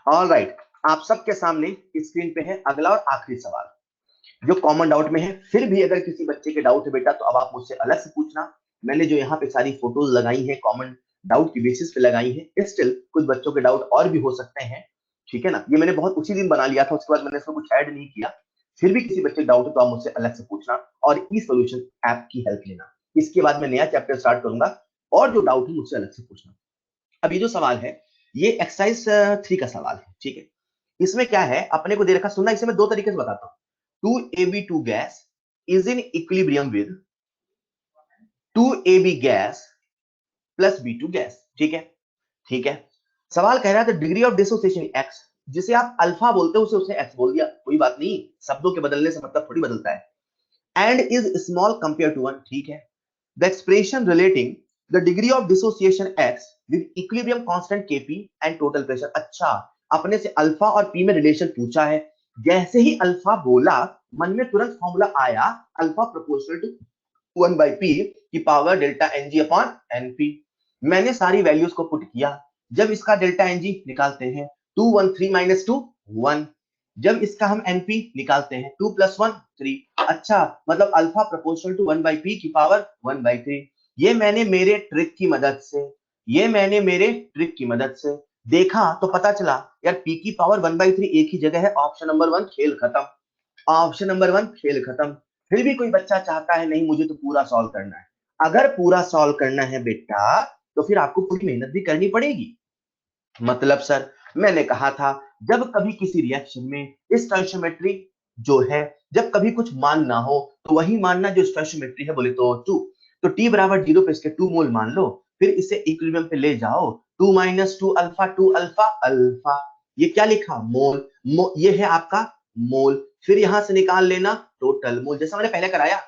ऑलराइट, आप सबके सामने स्क्रीन पे है अगला और आखिरी सवाल, जो कॉमन डाउट में है। फिर भी अगर किसी बच्चे के डाउट है बेटा, तो अब आप मुझसे अलग से पूछना। मैंने जो यहाँ पे सारी फोटोज लगाई है, कॉमन डाउट की बेसिस पे लगाई है। स्टिल कुछ बच्चों के डाउट और भी हो सकते हैं, ठीक है ना। ये मैंने बहुत उसी दिन बना लिया था, उसके बाद मैंने इसमें कुछ ऐड नहीं किया। फिर भी किसी बच्चे डाउट है तो आप मुझसे अलग से पूछना और ई सोल्यूशन ऐप की हेल्प लेना। इसके बाद मैं नया चैप्टर स्टार्ट करूंगा और जो डाउट है मुझसे अलग से पूछना। अब ये जो सवाल है, ये एक्सरसाइज 3 का सवाल है, ठीक है। इसमें क्या है, अपने को दे रखा, सुनना, इसे मैं दो तरीके से बताता हूं। 2AB2 gas is in equilibrium with 2AB gas plus B2 gas, ठीक है। ठीक है, सवाल कह रहा है डिग्री ऑफ डिसोसिएशन एक्स, जिसे आप अल्फा बोलते हो उसे एक्स बोल दिया, कोई बात नहीं, शब्दों के बदलने से मतलब थोड़ी बदलता है। And is small compare to 1, ठीक है। The expression relating the degree of dissociation X with equilibrium constant Kp and total pressure. अच्छा, अपने से अल्फा और पी में रिलेशन पूछा है। जैसे ही अल्फा बोला, मन में तुरंत फॉर्मूला आया, alpha proportional to 1 by p की power delta Ng upon Np। मैंने सारी वैल्यूज को पुट किया। जब इसका डेल्टा Ng निकालते हैं, 2 1 3 माइनस 2 1। जब इसका हम Np निकालते हैं, 2 प्लस 1 3। अच्छा, मतलब alpha proportional to 1 by p की पावर 1 by 3। ये मैंने मेरे ट्रिक की मदद से, ये मैंने मेरे ट्रिक की मदद से देखा तो पता चला यार, p की पावर 1 by 3 एक ही जगह है। ऑप्शन नंबर 1 खेल खत्म, ऑप्शन नंबर 1 खेल खत्म। फिर भी कोई बच्चा चाहता है नहीं मुझे तो पूरा सॉल्व करना है। अगर पूरा सॉल्व करना है बेटा, तो फिर आपको पूरी मेहनत भी करनी पड़ेगी। मतलब सर, मैंने कहा था जब कभी किसी रिएक्शन में स्टोइचियोमेट्री जो है, जब कभी कुछ मान ना हो तो वही मानना जो स्टोइचियोमेट्री है, बोले तो 2। तो t बराबर 0 पे इसके 2 मोल मान लो, फिर इसे इक्विलिब्रियम पे ले जाओ, 2 माइनस 2 अल्फा, 2 अल्फा अल्फा। ये क्या लिखा, मोल, ये है आपका मोल। फिर यहां से निकाल लेना टोटल मोल, जैसा मैंने पहले कराया।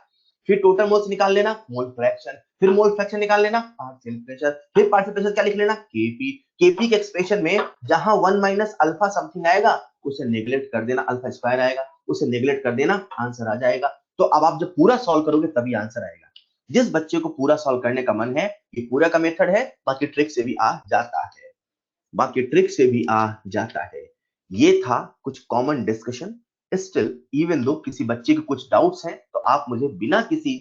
फिर टोटल मोल्स निकाल लेना, मोल फ्रैक्शन, फिर मोल फ्रैक्शन निकाल लेना, पार्शियल प्रेशर, फिर पार्शियल प्रेशर क्या लिख लेना, केपी। केपी के एक्सप्रेशन में जहां 1 माइनस अल्फा समथिंग आएगा, उसे नेग्लेक्ट कर देना, अल्फा स्क्वायर आएगा, उसे नेग्लेक्ट कर देना, आंसर आ जाएगा। तो अब आप जब पूरा सॉल्व करोगे तभी आंसर आएगा। जिस बच्चे को पूरा सॉल्व करने का मन है, ये पूरा का मेथड है, बाकी ट्रिक से भी आ जाता है, बाकी ट्रिक से भी आ जाता है। ये था कुछ common discussion. Still even though किसी बच्चे के कुछ डाउट्स हैं तो आप मुझे बिना किसी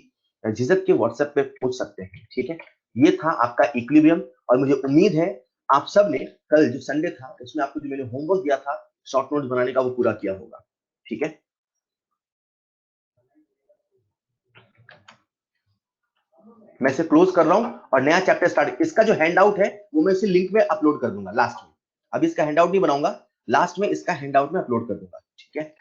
झिझक के व्हाट्सएप पे पूछ सकते हैं, ठीक है। ये था आपका इक्विलिब्रियम, और मुझे उम्मीद है आप सब ने कल जो संडे था उसमें आपको जो मैंने होमवर्क दिया था शॉर्ट नोट्स बनाने का, वो पूरा किया होगा, ठीक है। मैं इसे क्लोज कर रहा हूं और नया चैप्टर स्टार्ट। इसका जो हैंड आउट है वो मैं इसे लिंक में अपलोड कर दूंगा लास्ट में। अभी इसका हैंड आउट नहीं बनाऊंगा, लास्ट में इसका हैंड आउट में अपलोड कर दूंगा, ठीक है।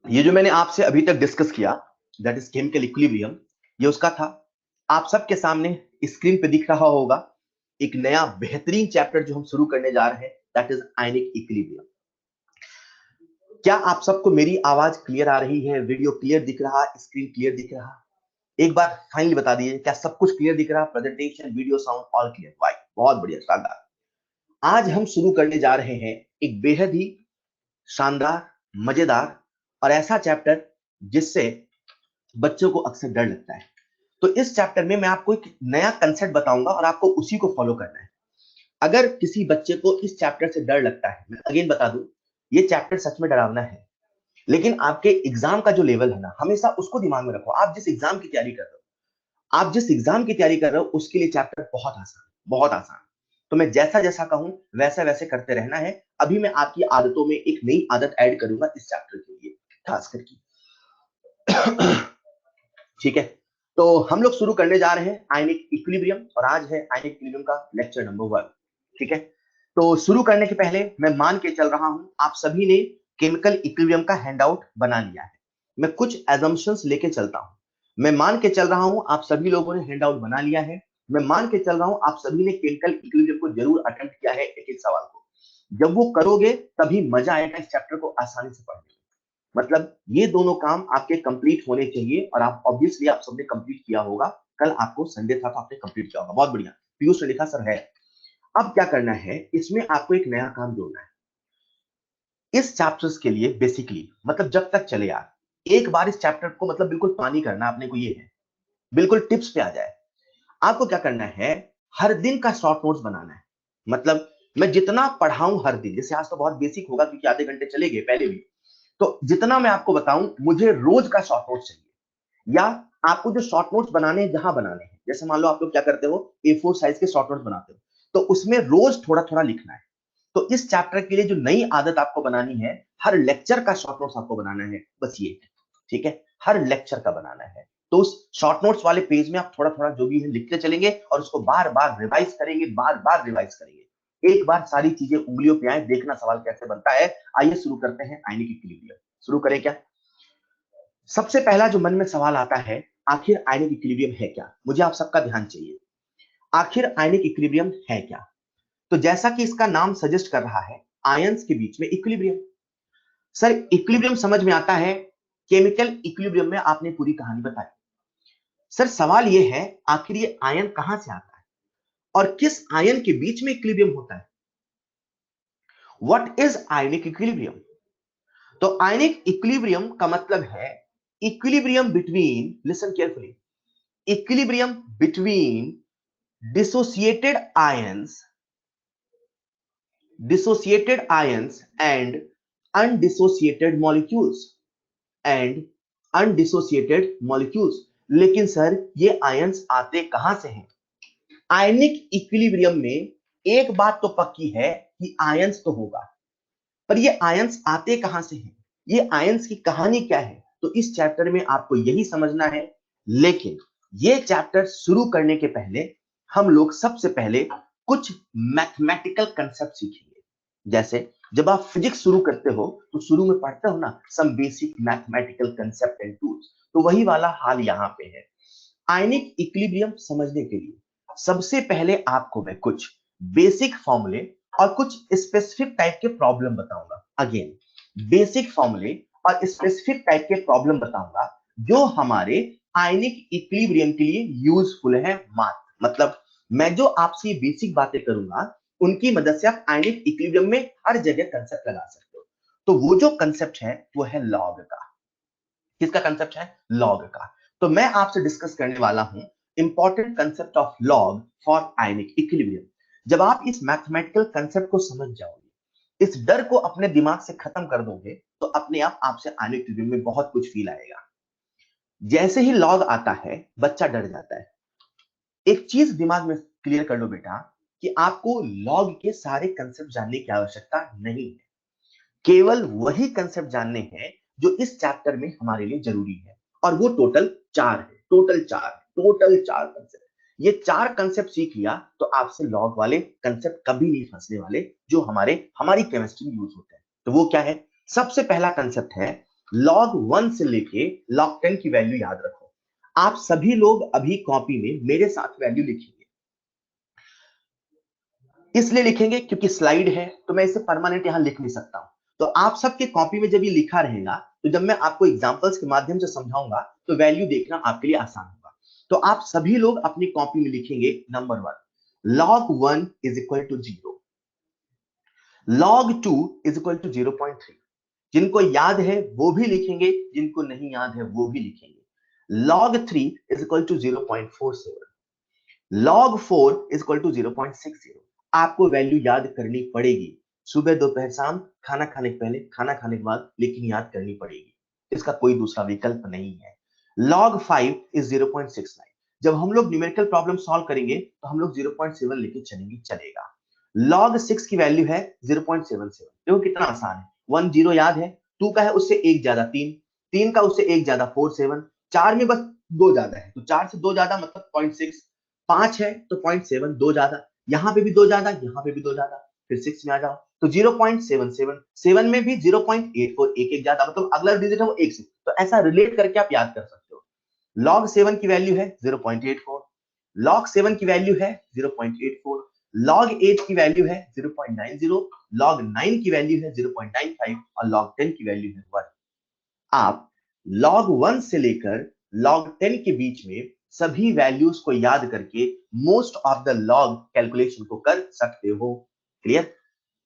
ये जो मैंने आपसे अभी तक डिस्कस किया, दैट इज केमिकल इक्विलिब्रियम, ये उसका था। आप सबके सामने स्क्रीन पे दिख रहा होगा एक नया बेहतरीन चैप्टर जो हम शुरू करने जा रहे हैं, दैट इज आयनिक इक्विलिब्रियम। क्या आप सबको मेरी आवाज क्लियर आ रही है? वीडियो क्लियर दिख रहा, स्क्रीन क्लियर दिख रहा? एक बार फाइनली बता दीजिए, क्या सब कुछ क्लियर दिख रहा? Presentation, video, sound all clear? Why, बहुत बढ़िया, शानदार। आज हम शुरू करने जा रहे हैं एक बेहद ही शानदार, मजेदार और ऐसा चैप्टर जिससे बच्चों को अक्सर डर लगता है। तो इस चैप्टर में मैं आपको एक नया कंसेप्ट बताऊंगा और आपको उसी को फॉलो करना है। अगर किसी बच्चे को इस चैप्टर से डर लगता है, मैं अगेन बता दूं, ये चैप्टर सच में डरावना है, लेकिन आपके एग्जाम का जो लेवल है ना, हमेशा उसको दिमाग में रखो। आप जिस एग्जाम की तैयारी कर रहे हो, आप जिस एग्जाम की तैयारी कर रहे हो, उसके लिए चैप्टर बहुत आसान, बहुत आसान। तो मैं जैसा जैसा कहूं वैसा वैसे करते रहना है। अभी मैं आपकी आदतों में एक नई आदत ऐड करूंगा इस चैप्टर के लिए खास करके, ठीक है। तो हम लोग शुरू करने जा रहे हैं आयनिक इक्विलिब्रियम, और आज है आयनिक इक्विलिब्रियम का लेक्चर नंबर 1, ठीक है। तो शुरू करने के पहले मैं मान के चल रहा हूं आप सभी ने केमिकल इक्विलिब्रियम का हैंडआउट बना लिया है। मैं कुछ एजम्पशंस लेके चलता हूं। मैं मान के चल रहा हूं आप सभी लोगों ने हैंडआउट बना लिया है। मैं मान के चल रहा हूं आप सभी ने केमिकल इक्विलिब्रियम को जरूर अटेम्प्ट किया है, एक एक सवाल को। जब वो करोगे तभी मजा आएगा इस चैप्टर को आसानी से पढ़ने में। मतलब ये दोनों काम आपके कंप्लीट होने चाहिए, और आप ऑब्वियसली आप सबने कंप्लीट किया होगा। कल आपको संडे था तो आपने कंप्लीट किया होगा, बहुत बढ़िया। पीयूष ने लिखा सर है। अब क्या करना है, इसमें आपको एक नया काम जोड़ना है इस चैप्टर्स के लिए। बेसिकली मतलब जब तक चले यार, एक बार इस चैप्टर को मतलब बिल्कुल पानी करना अपने को, ये है बिल्कुल टिप्स पे आ जाए। आपको क्या करना है, हर दिन का शॉर्ट नोट्स बनाना है। मतलब मैं जितना पढ़ाऊं हर दिन, जैसे आज तो बहुत बेसिक होगा क्योंकि आधे घंटे चले गए पहले भी, तो जितना मैं आपको बताऊं मुझे रोज का शॉर्ट नोट चाहिए। या आपको जो शॉर्ट नोट्स बनाने हैं, जहां बनाने हैं, जैसे मान लो आप लोग क्या करते हो, A4 साइज के शॉर्ट नोट्स बनाते हो, तो उसमें रोज थोड़ा थोड़ा लिखना है। तो इस चैप्टर के लिए जो नई आदत आपको बनानी है, हर लेक्चर का शॉर्ट नोट्स आपको बनाना है, बस ये, ठीक है। हर लेक्चर का बनाना है। तो उस शॉर्ट नोट्स वाले पेज में आप थोड़ा थोड़ा जो भी है लिखते चलेंगे और उसको बार बार रिवाइज करेंगे, बार बार रिवाइज करेंगे। एक बार सारी चीजें उंगलियों पे आए, देखना सवाल कैसे बनता है। आइए शुरू करते हैं आयनिक इक्विलिब्रियम। शुरू करें क्या? सबसे पहला जो मन में सवाल आता है, आखिर आयनिक इक्विलिब्रियम है क्या? मुझे आप सबका ध्यान चाहिए। आखिर आयनिक इक्विलिब्रियम है क्या? तो जैसा कि इसका नाम सजेस्ट कर रहा है, आयंस के बीच में इक्विलिब्रियम। सर इक्विलिब्रियम समझ में आता है, केमिकल इक्विलिब्रियम में आपने पूरी कहानी बताई। सर सवाल यह है, आखिर ये आयन कहां से आता है और किस आयन के बीच में इक्विलिब्रियम होता है? What is ionic equilibrium? तो आयनिक इक्विलिब्रियम का मतलब है equilibrium between, listen carefully, equilibrium between dissociated ions, dissociated ions and undissociated molecules, and undissociated molecules। लेकिन सर ये आयंस आते कहां से हैं? आयनिक इक्विलिब्रियम में एक बात तो पक्की है कि आयंस तो होगा, पर ये आयंस आते कहां से हैं, ये आयंस की कहानी क्या है, तो इस चैप्टर में आपको यही समझना है। लेकिन ये चैप्टर शुरू करने के पहले हम लोग सबसे पहले कुछ मैथमेटिकल कंसेप्ट सीखेंगे। जैसे जब आप फिजिक्स शुरू करते हो तो शुरू में पढ़ते हो ना, some basic mathematical concept and tools, तो वही वाला हाल यहां पे है। आयनिक इक्विलिब्रियम समझने के लिए सबसे पहले आपको मैं कुछ बेसिक फॉर्मूले और कुछ स्पेसिफिक टाइप के प्रॉब्लम बताऊंगा। अगेन बेसिक फॉर्मूले और स्पेसिफिक टाइप के प्रॉब्लम बताऊंगा जो हमारे आयनिक इक्विलिब्रियम के लिए यूजफुल है। मतलब मैं जो आपसे बेसिक बातें करूंगा उनकी मदद से आप आयनिक इक्विलिब्रियम में हर जगह कंसेप्ट लगा सकते हो। तो वो जो कंसेप्ट है वो है लॉग का। किसका कंसेप्ट है? लॉग का। तो मैं आपसे डिस्कस करने वाला हूं important concept of log for ionic equilibrium. जब आप इस मैथमेटिकल कंसेप्ट को समझ जाओगे, इस डर को अपने दिमाग से खत्म कर दोगे, तो अपने आप आपसे आयनिक इक्विलिब्रियम में बहुत कुछ फील आएगा। जैसे ही लॉग आता है, बच्चा डर जाता है। एक चीज दिमाग में क्लियर कर लो बेटा, कि आपको लॉग के सारे कंसेप्ट जानने की आवश्यकता नहीं है। केवल वही कंसेप्ट जानने हैं जो इस चैप्टर में हमारे लिए जरूरी है, और वो टोटल 4 है। टोटल चार कंसेप्ट। ये 4 कंसेप्ट सीख लिया तो आपसे लॉग वाले कंसेप्ट कभी नहीं फंसने वाले, जो हमारी केमिस्ट्री में यूज होते हैं। तो वो क्या है? सबसे पहला कंसेप्ट है, log 1 से लेके log 10 की वैल्यू याद रखो। आप सभी लोग अभी कॉपी में मेरे साथ वैल्यू लिखेंगे। इसलिए लिखेंगे क्योंकि स्लाइड है, तो मैं इसे परमानेंट यहां लिख नहीं सकता हूं। तो आप सबके कॉपी में जब ये लिखा रहेगा, तो जब मैं आपको एग्जांपल्स के माध्यम से समझाऊंगा, तो वैल्यू देखना आपके लिए आसान होगा। तो आप सभी लोग अपनी कॉपी में लिखेंगे number 1, log 1 is equal to 0, log 2 is equal to 0.3। जिनको याद है वो भी लिखेंगे, जिनको नहीं याद है वो भी लिखेंगे। log 3 is equal to 0.47, log 4 is equal to 0.60। आपको वैल्यू याद करनी पड़ेगी, सुबह दोपहर शाम, खाना खाने के पहले, खाना खाने के बाद, लेकिन याद करनी पड़ेगी। इसका कोई दूसरा विकल्प नहीं है। log 5 is 0.69। जब हम लोग न्यूमेरिकल प्रॉब्लम सॉल्व करेंगे तो हम लोग 0.7 लेके चलेंगे, चलेगा। log 6 की वैल्यू है 0.77। देखो कितना आसान है। 1 0 याद है, 2 का है उससे 1 ज्यादा 3, 3 का उससे 1 ज्यादा 4 7, 4 में बस 2 ज्यादा है, तो 4 से 2 ज्यादा मतलब 0.6, 5 है तो 0.7, 2 ज्यादा, यहां पे भी 2 ज्यादा, यहां पे भी 2 ज्यादा, फिर 6 में आ जाओ तो 0.77, 7 में भी 0.84, एक ज्यादा, मतलब अगला डिजिट है वो 1 से। तो ऐसा रिलेट करके आप याद कर सकते हो। log 7 की वैल्यू है 0.84, log 7 की वैल्यू है 0.84, log 8 की वैल्यू है 0.90, log 9 की वैल्यू है 0.95 और log 10 की वैल्यू है 1। आप log 1 से लेकर log 10 के बीच में सभी वैल्यूज को याद करके most of the log calculation को कर सकते हो। क्लियर?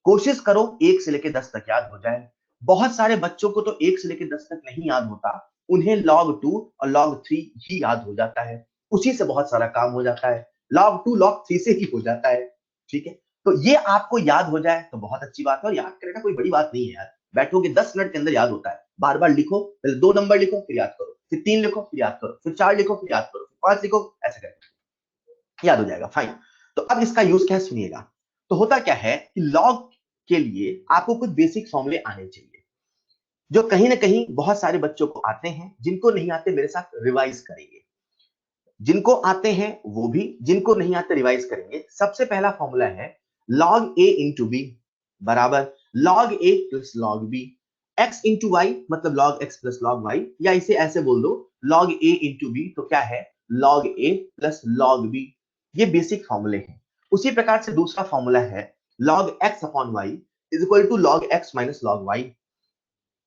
कोशिश करो 1 से लेकर 10 तक याद हो जाए। बहुत सारे बच्चों को तो 1 से लेकर 10 तक नहीं याद होता, उन्हें log 2 और log 3 ही याद हो जाता है, उसी से बहुत सारा काम हो जाता है। log 2 log 3 से ही हो जाता है। ठीक है, तो ये आपको याद हो जाए तो बहुत अच्छी बात है, और याद करना कोई बड़ी बात नहीं है यार। बैठोगे 10 मिनट के अंदर याद होता है। बार बार लिखो, पहले 2 नंबर लिखो फिर याद करो, फिर 3 लिखो फिर याद करो, फिर 4 लिखो फिर याद करो, फिर 5 लिखो, ऐसे करके याद हो जाएगा। फाइन। तो अब इसका यूज क्या है सुनिएगा। तो होता क्या है कि लॉग के लिए आपको कुछ बेसिक फॉर्मूले आने चाहिए, जो कहीं ना कहीं बहुत सारे बच्चों को आते हैं। जिनको नहीं आते मेरे साथ रिवाइज करेंगे, जिनको आते हैं वो भी, जिनको नहीं आते रिवाइज करेंगे। सबसे पहला फॉर्मूला है log a इंटू बी बराबर log a plus log b, x into Y मतलब log x plus log y, या इसे ऐसे बोल दो log a इंटू बी तो क्या है log a plus log b। ये बेसिक फॉर्मूले हैं। उसी प्रकार से दूसरा फॉर्मूला है log x upon y is equal to log x minus log y।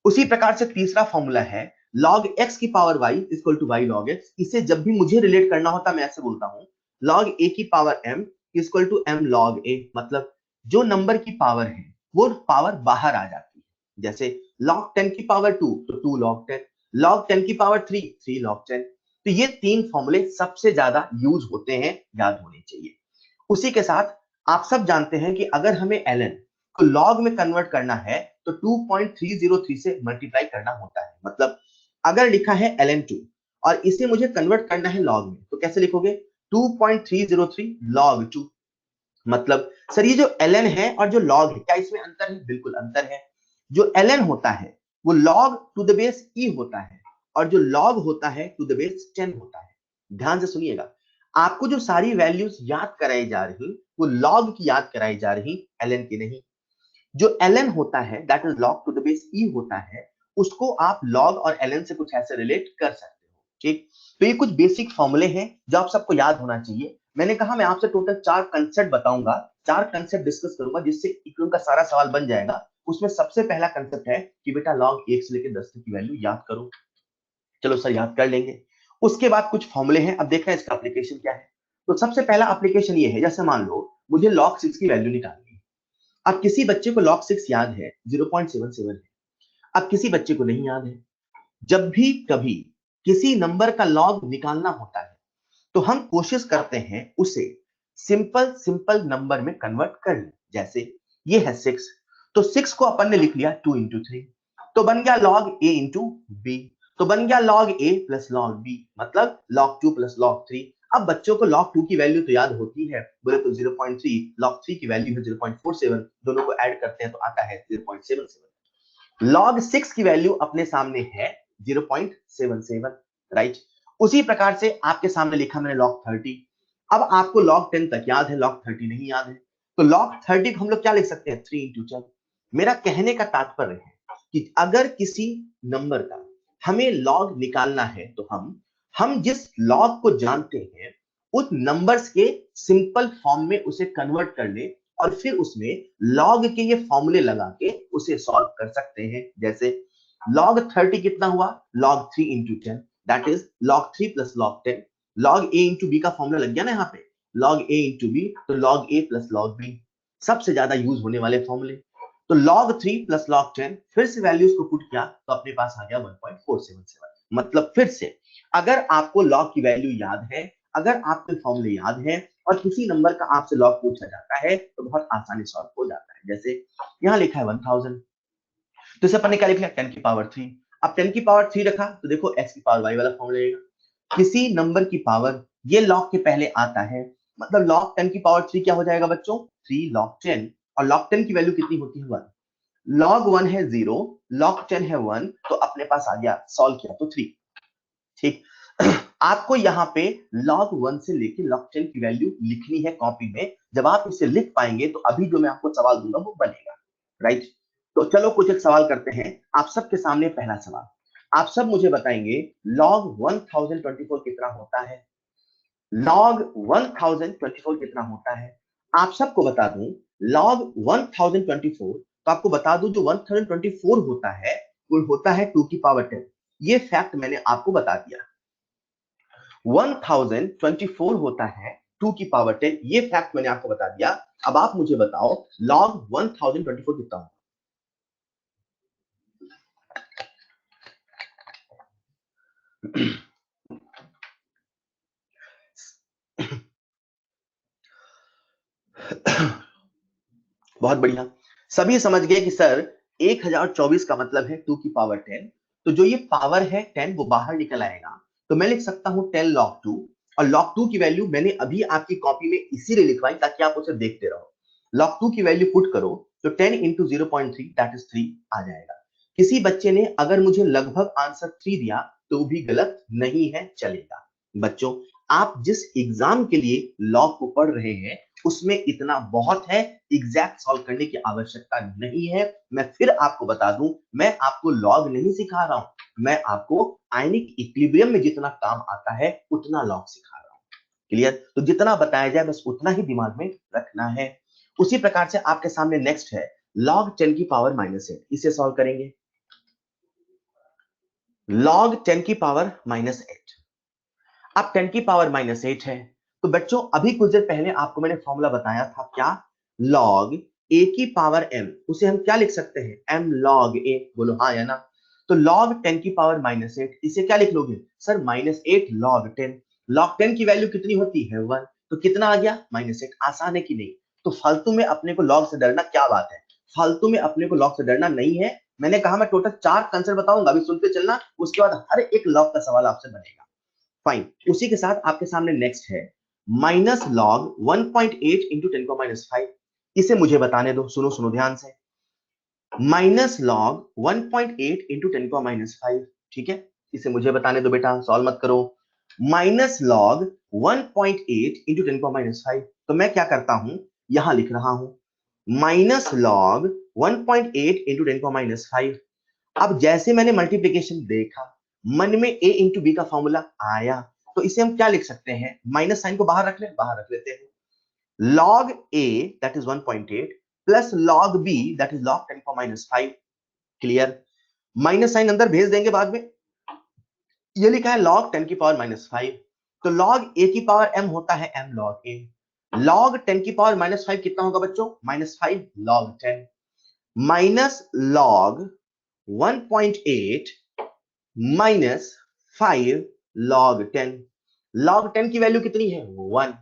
उसी प्रकार से तीसरा फॉर्मूला है log x की power y equal to y log x। इसे जब भी मुझे रिलेट करना होता मैं ऐसे बोलता हूं log a की power m equal to m log a, मतलब जो नंबर की पावर है वो पावर बाहर आ जाती है। जैसे log 10 की पावर 2 तो 2 log 10, log 10 की पावर 3 3 log 10। तो ये 3 फॉर्मूले सबसे ज्यादा यूज होते हैं, याद होने चाहिए। उसी के साथ आप सब जानते हैं कि अगर हमें ln को log में कन्वर्ट करना है तो 2.303 से मल्टीप्लाई करना होता है। मतलब अगर लिखा है ln2 और इसे मुझे कन्वर्ट करना है log में, तो कैसे लिखोगे 2.303 log 2। मतलब सर ये जो ln है और जो log है क्या इसमें अंतर है? बिल्कुल अंतर है। जो ln होता है वो log to the base e होता है, और जो log होता है टू द बेस 10 होता है। ध्यान से सुनिएगा, आपको जो सारी वैल्यूज याद कराई जा रही वो log की याद कराई जा रही, ln की नहीं। जो ln होता है that is log to the base e होता है, उसको आप log और ln से कुछ ऐसे रिलेट कर सकते हो। ठीक, तो ये कुछ बेसिक फॉर्मूले हैं जो आप सबको याद होना चाहिए। मैंने कहा मैं आपसे टोटल 4 कंसेप्ट बताऊंगा, 4 कंसेप्ट डिस्कस करूंगा, जिससे इक्विलिब्रियम का सारा सवाल बन जाएगा। उसमें सबसे पहला कंसेप्ट है कि बेटा log 1 से लेकर 10 तक की वैल्यू याद करो। चलो सर याद कर लेंगे। उसके बाद कुछ फॉर्मूले हैं, अब देखना है इसका एप्लीकेशन क्या है। तो सबसे पहला एप्लीकेशन ये है, जैसे मान लो मुझे log 6 की वैल्यू निकालनी है। अब किसी बच्चे को log 6 याद है 0.77 है, अब किसी बच्चे को नहीं याद है। जब भी कभी किसी नंबर का लॉग निकालना होता है तो हम कोशिश करते हैं उसे सिंपल सिंपल नंबर में कन्वर्ट कर लें। जैसे ये है 6, तो 6 को अपन ने लिख लिया 2 इंटू 3, तो बन गया log a इंटू बी, तो बन गया log a plus log b, मतलब log 2 प्लस log 3। अब बच्चों को log 2 की वैल्यू तो याद होती है, बोले तो 0.3, log 3 की वैल्यू है 0.47, दोनों को ऐड करते हैं तो आता है 0.77। log 6 की वैल्यू अपने सामने है 0.77, राइट। उसी प्रकार से आपके सामने लिखा मैंने log 30। अब आपको log 10 तक याद है, log 30 नहीं याद है, तो log 30 को हम लोग क्या लिख सकते हैं, 3 इंटू 10। मेरा कहने का तात्पर्य है कि अगर किसी नंबर का हमें लॉग निकालना है तो हम जिस लॉग को जानते हैं उस नंबर्स के सिंपल फॉर्म में उसे कन्वर्ट कर ले और फिर उसमें लॉग के ये फॉर्मूले लगा के उसे सॉल्व कर सकते हैं। जैसे log 30 कितना हुआ, log 3 into 10, that is log 3 plus log 10। log a into B का फॉर्मूला लग गया ना यहाँ पे, log a इंटू बी, तो log a plus log b, सबसे ज्यादा यूज होने वाले फॉर्मूले। तो log 3 प्लस log 10, फिर से वैल्यूज को पुट किया तो अपने पास आ गया 1.477। मतलब फिर से अगर आपको log की वैल्यू याद है, अगर आपके फॉर्मूले याद है और किसी नंबर का आपसे log पूछा जाता है तो बहुत आसानी सॉल्व हो जाता है। जैसे यहाँ लिखा है 1000, तो इसे अपन ने क्या लिख लिया, 10 की पावर 3। अब 10 की पावर 3 रखा तो देखो x की पावर y वाला फॉर्मूला रहेगा। किसी नंबर की पावर ये log के पहले आता है, मतलब log 10 की पावर 3 क्या हो जाएगा बच्चों, 3 log 10, और log 10 की वैल्यू कितनी होती है, 1। log 1 है 0, log 10 है 1, तो अपने पास आ गया, सॉल्व किया तो 3। ठीक। आपको यहाँ पे log 1 से लेके log 10 की वैल्यू लिखनी है कॉपी में। जब आप इसे लिख पाएंगे तो अभी जो मैं आपको सवाल दूंगा वो बनेगा, राइट। तो चलो कुछ एक सवाल करते हैं आप सबके सामने। पहला सवाल, आप सब मुझे बताएंगे log 1024 कितना होता है, log 1024 कितना होता है। आप सबको बता दूं log 1024, तो आपको बता दूं जो 1024 होता है वो होता है 2 की पावर 10। ये फैक्ट मैंने आपको बता दिया, 1024 होता है 2 की पावर 10, ये फैक्ट मैंने आपको बता दिया। अब आप मुझे बताओ log 1024 कितना होगा। बहुत बढ़िया, सभी समझ गए कि सर 1024 का मतलब है 2 की पावर 10, तो जो ये पावर है 10 वो बाहर निकल आएगा, तो मैं लिख सकता हूं 10 log 2, और log 2 की वैल्यू मैंने अभी आपकी कॉपी में इसीलिए लिखवाई ताकि आप उसे देखते रहो। log 2 की वैल्यू पुट करो तो 10 इंटू 0.3 दैट इज 3 आ जाएगा। किसी बच्चे ने अगर मुझे लगभग आंसर 3 दिया तो भी गलत नहीं है, चलेगा। बच्चों, आप जिस एग्जाम के लिए लॉग को पढ़ रहे हैं उसमें इतना बहुत है, एग्जैक्ट सॉल्व करने की आवश्यकता नहीं है। मैं फिर आपको बता दूं, मैं आपको लॉग नहीं सिखा रहा हूं, मैं आपको आयनिक इक्विलिब्रियम में जितना काम आता है उतना लॉग सिखा रहा हूं। क्लियर? तो जितना बताया जाए बस उतना ही दिमाग में रखना है। उसी प्रकार से आपके सामने नेक्स्ट है log 10 की पावर -8, इसे सॉल्व करेंगे। log 10 की पावर -8, अब 10 की पावर -8 है, तो बच्चों अभी कुछ देर पहले आपको मैंने फॉर्मूला बताया था क्या, log a की पावर m, उसे हम क्या लिख सकते हैं, m log a, बोलो हाँ या ना। तो log 10 की पावर -8, इसे क्या लिख लोगे सर, -8 log 10। log 10 की वैल्यू कितनी होती है, 1, तो कितना आ गया, -8। आसान है कि नहीं? तो फालतू में अपने को लॉग से डरना क्या बात है, फालतू में अपने को लॉग से डरना नहीं है। मैंने कहा मैं टोटल 4 कंसेप्ट बताऊंगा, अभी सुनते चलना, उसके बाद हर एक लॉग का सवाल आपसे बनेगा। फाइन, उसी के साथ आपके सामने नेक्स्ट है माइनस लॉग 1.8 इंटू 10⁻⁵। इसे मुझे बताने दो, सुनो सुनो ध्यान से, माइनस लॉग 1.8 इंटू 10⁻⁵। ठीक है, इसे मुझे बताने दो बेटा, सॉल्व मत करो। माइनस लॉग 1.8 इंटू 10⁻⁵, तो मैं क्या करता हूं, यहां लिख रहा हूं माइनस लॉग 1.8 इंटू 10⁻⁵। अब जैसे मैंने मल्टीप्लीकेशन देखा, मन में a इंटू बी का फॉर्मूला आया, तो इसे हम क्या लिख सकते हैं, माइनस साइन को बाहर रख ले, बाहर रख लेते हैं। log a that is 1.8 plus log b that is log 10⁻⁵। Clear? Minus sign अंदर भेज देंगे बाद में। ये लिखा है log 10 की पावर -5, तो log a की पावर m होता है m log a। log 10 की पावर -5 कितना होगा बच्चों, -5 log 10 minus log 1.8 minus 5 log 10। log 10 की वैल्यू कितनी है 1।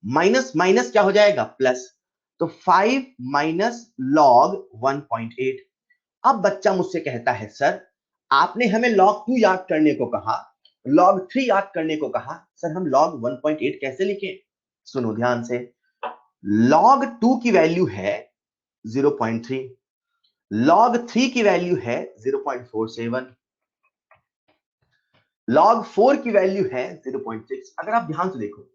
माइनस माइनस क्या हो जाएगा प्लस। तो 5 माइनस log 1.8। अब बच्चा मुझसे कहता है सर आपने हमें log 2 याद करने को कहा, log 3 याद करने को कहा, सर हम log 1.8 कैसे लिखें। सुनो ध्यान से, log 2 की वैल्यू है 0.3, log 3 की वैल्यू है 0.47, log 4 की वैल्यू है 0.6। अगर आप ध्यान से देखो,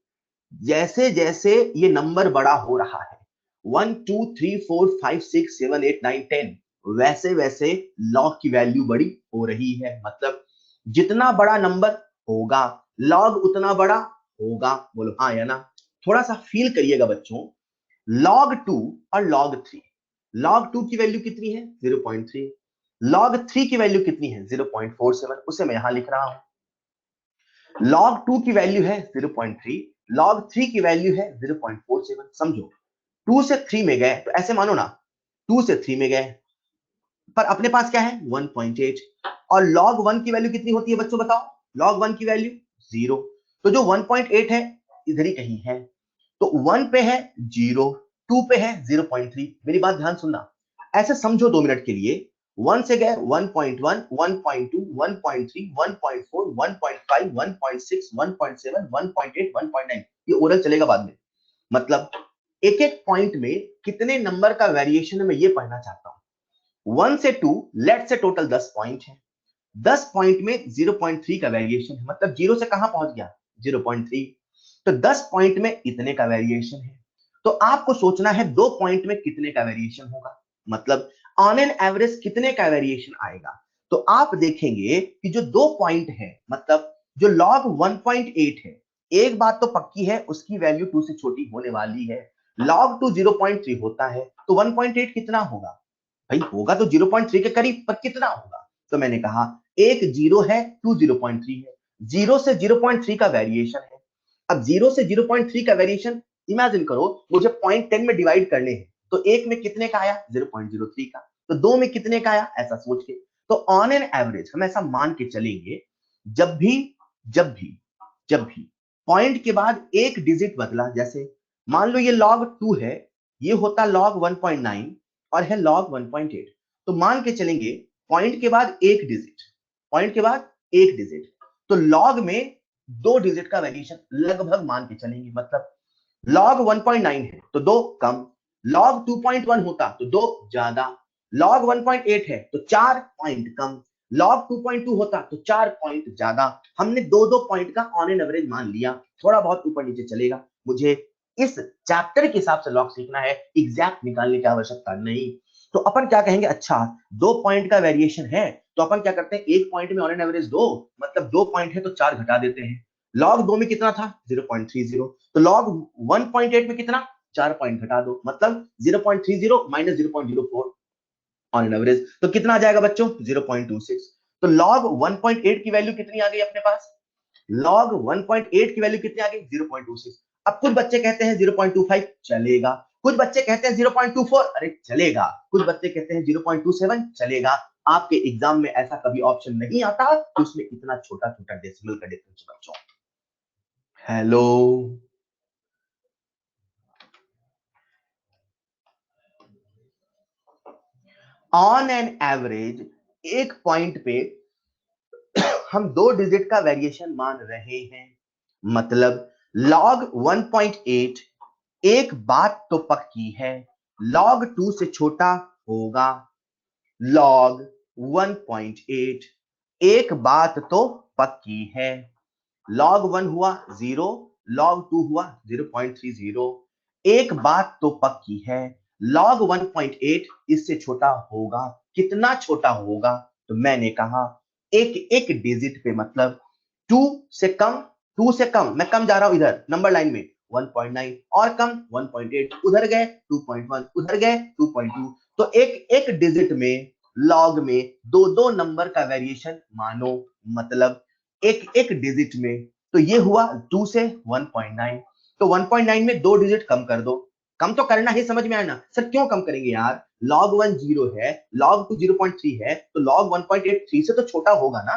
जैसे जैसे ये नंबर बड़ा हो रहा है 1 2 3 4 5 6 7 8 9 10, वैसे वैसे log की वैल्यू बड़ी हो रही है। मतलब जितना बड़ा नंबर होगा log उतना बड़ा होगा। बोलो हाँ या ना। थोड़ा सा फील करिएगा बच्चों, log 2 और log 3। log 2 की वैल्यू कितनी है 0.3, log 3 की वैल्यू कितनी है 0.47, उसे मैं यहां लिख रहा हूं। log 2 की वैल्यू है 0.3, log 3 की वैल्यू है 0.47। समझो 2 से 3 में गए तो ऐसे मानो ना 2 से 3 में गए, पर अपने पास क्या है 1.8। और log 1 की वैल्यू कितनी होती है बच्चों बताओ, log 1 की वैल्यू 0। तो जो 1.8 है इधर ही कहीं है, तो 1 पे है 0, 2 पे है 0.3। मेरी बात ध्यान सुनना, ऐसे समझो 2 मिनट के लिए। 1 से गए 1.1, 1.2, 1.3, 1.4, 1.5, 1.6, 1.7, 1.8, 1.9, ये ओरल चलेगा बाद में। मतलब एक एक पॉइंट में कितने नंबर का वेरिएशन है मैं ये पढ़ना चाहता हूं। 1 से 2 लेट से टोटल 10 पॉइंट है, 10 पॉइंट में 0.3 का वेरिएशन है। मतलब 0 से कहां पहुंच गया 0.3। तो 10 पॉइंट में इतने का वेरिएशन है। तो आपको सोचना है 2 पॉइंट में कितने का वेरिएशन होगा, मतलब ऑन एन एवरेज कितने का वेरिएशन आएगा। तो आप देखेंगे कि जो 2 पॉइंट है, मतलब जो log 1.8 है, एक बात तो पक्की है उसकी वैल्यू 2 से छोटी होने वाली है। log 2 0.3 होता है तो 1.8 कितना होगा भाई, होगा तो 0.3 के करीब, पर कितना होगा। तो मैंने कहा एक 0 है 2 0.3 है, 0 से 0.3 का वेरिएशन है। अब 0 से 0.3 का वेरिएशन इमेजिन करो, मुझे 0.10 में डिवाइड करने हैं, तो एक में कितने का आया 0.03 का, तो दो में कितने का आया, ऐसा सोच के। तो ऑन एन एवरेज हम ऐसा मान के चलेंगे, जब भी जब भी जब भी पॉइंट के बाद एक डिजिट बदला, जैसे मान लो ये log 2 है, ये होता log 1.9 और है log 1.8, तो मान के चलेंगे पॉइंट के बाद एक डिजिट, पॉइंट के बाद एक डिजिट, तो log में 2 डिजिट का वेरिएशन लगभग मान के चलेंगे। मतलब log 1.9 है तो 2 कम, log 2.1 होता तो 2 ज्यादा, log 1.8 है तो 4 पॉइंट कम, log 2.2 होता तो 4 पॉइंट ज्यादा। हमने दो दो पॉइंट का ऑन एन एवरेज मान लिया, थोड़ा बहुत ऊपर नीचे चलेगा। मुझे इस चैप्टर के हिसाब से लॉग सीखना है, एग्जैक्ट निकालने की आवश्यकता नहीं। तो अपन क्या कहेंगे, अच्छा 2 पॉइंट का वेरिएशन है तो अपन क्या करते हैं, एक पॉइंट में ऑन एन एवरेज 2, मतलब 2 पॉइंट है तो 4 घटा देते हैं। log 2 में कितना था 0.30, तो log 1.8 में कितना 4 पॉइंट घटा दो, मतलब 0.30 माइनस 0.04 ऑन एन एवरेज, तो कितना आ जाएगा बच्चों 0.26। तो log 1.8 की वैल्यू कितनी आ गई अपने पास, log 1.8 की वैल्यू कितनी आ गई 0.26। अब कुछ बच्चे कहते हैं 0.25 चलेगा, कुछ बच्चे कहते हैं 0.24, अरे चलेगा, कुछ बच्चे कहते हैं 0.27 चलेगा। आपके एग्जाम में ऐसा कभी ऑप्शन नहीं आता कि उसमें इतना छोटा छोटा डेसिमल का डिफरेंस बच्चों। हेलो, ऑन एन एवरेज एक पॉइंट पे हम 2 डिजिट का वेरिएशन मान रहे हैं। मतलब log 1.8, एक बात तो पक्की है log 2 से छोटा होगा log 1.8, एक बात तो पक्की है। log 1 हुआ 0, log 2 हुआ 0.30, एक बात तो पक्की है log 1.8 इससे छोटा होगा। कितना छोटा होगा, तो मैंने कहा एक एक डिजिट पे, मतलब 2 से कम, 2 से कम, मैं कम जा रहा हूं इधर नंबर लाइन में 1.9, और कम 1.8, उधर गए 2.1, उधर गए 2.2, तो एक एक डिजिट में log में दो दो नंबर का वेरिएशन मानो। मतलब एक एक डिजिट में, तो ये हुआ 2 से 1.9, तो 1.9 में 2 डिजिट कम कर दो। कम तो करना ही, समझ में आया ना सर, क्यों कम करेंगे यार, log 1 0 है, log 2 0.3 है, तो log 1.8 3 से तो छोटा होगा ना।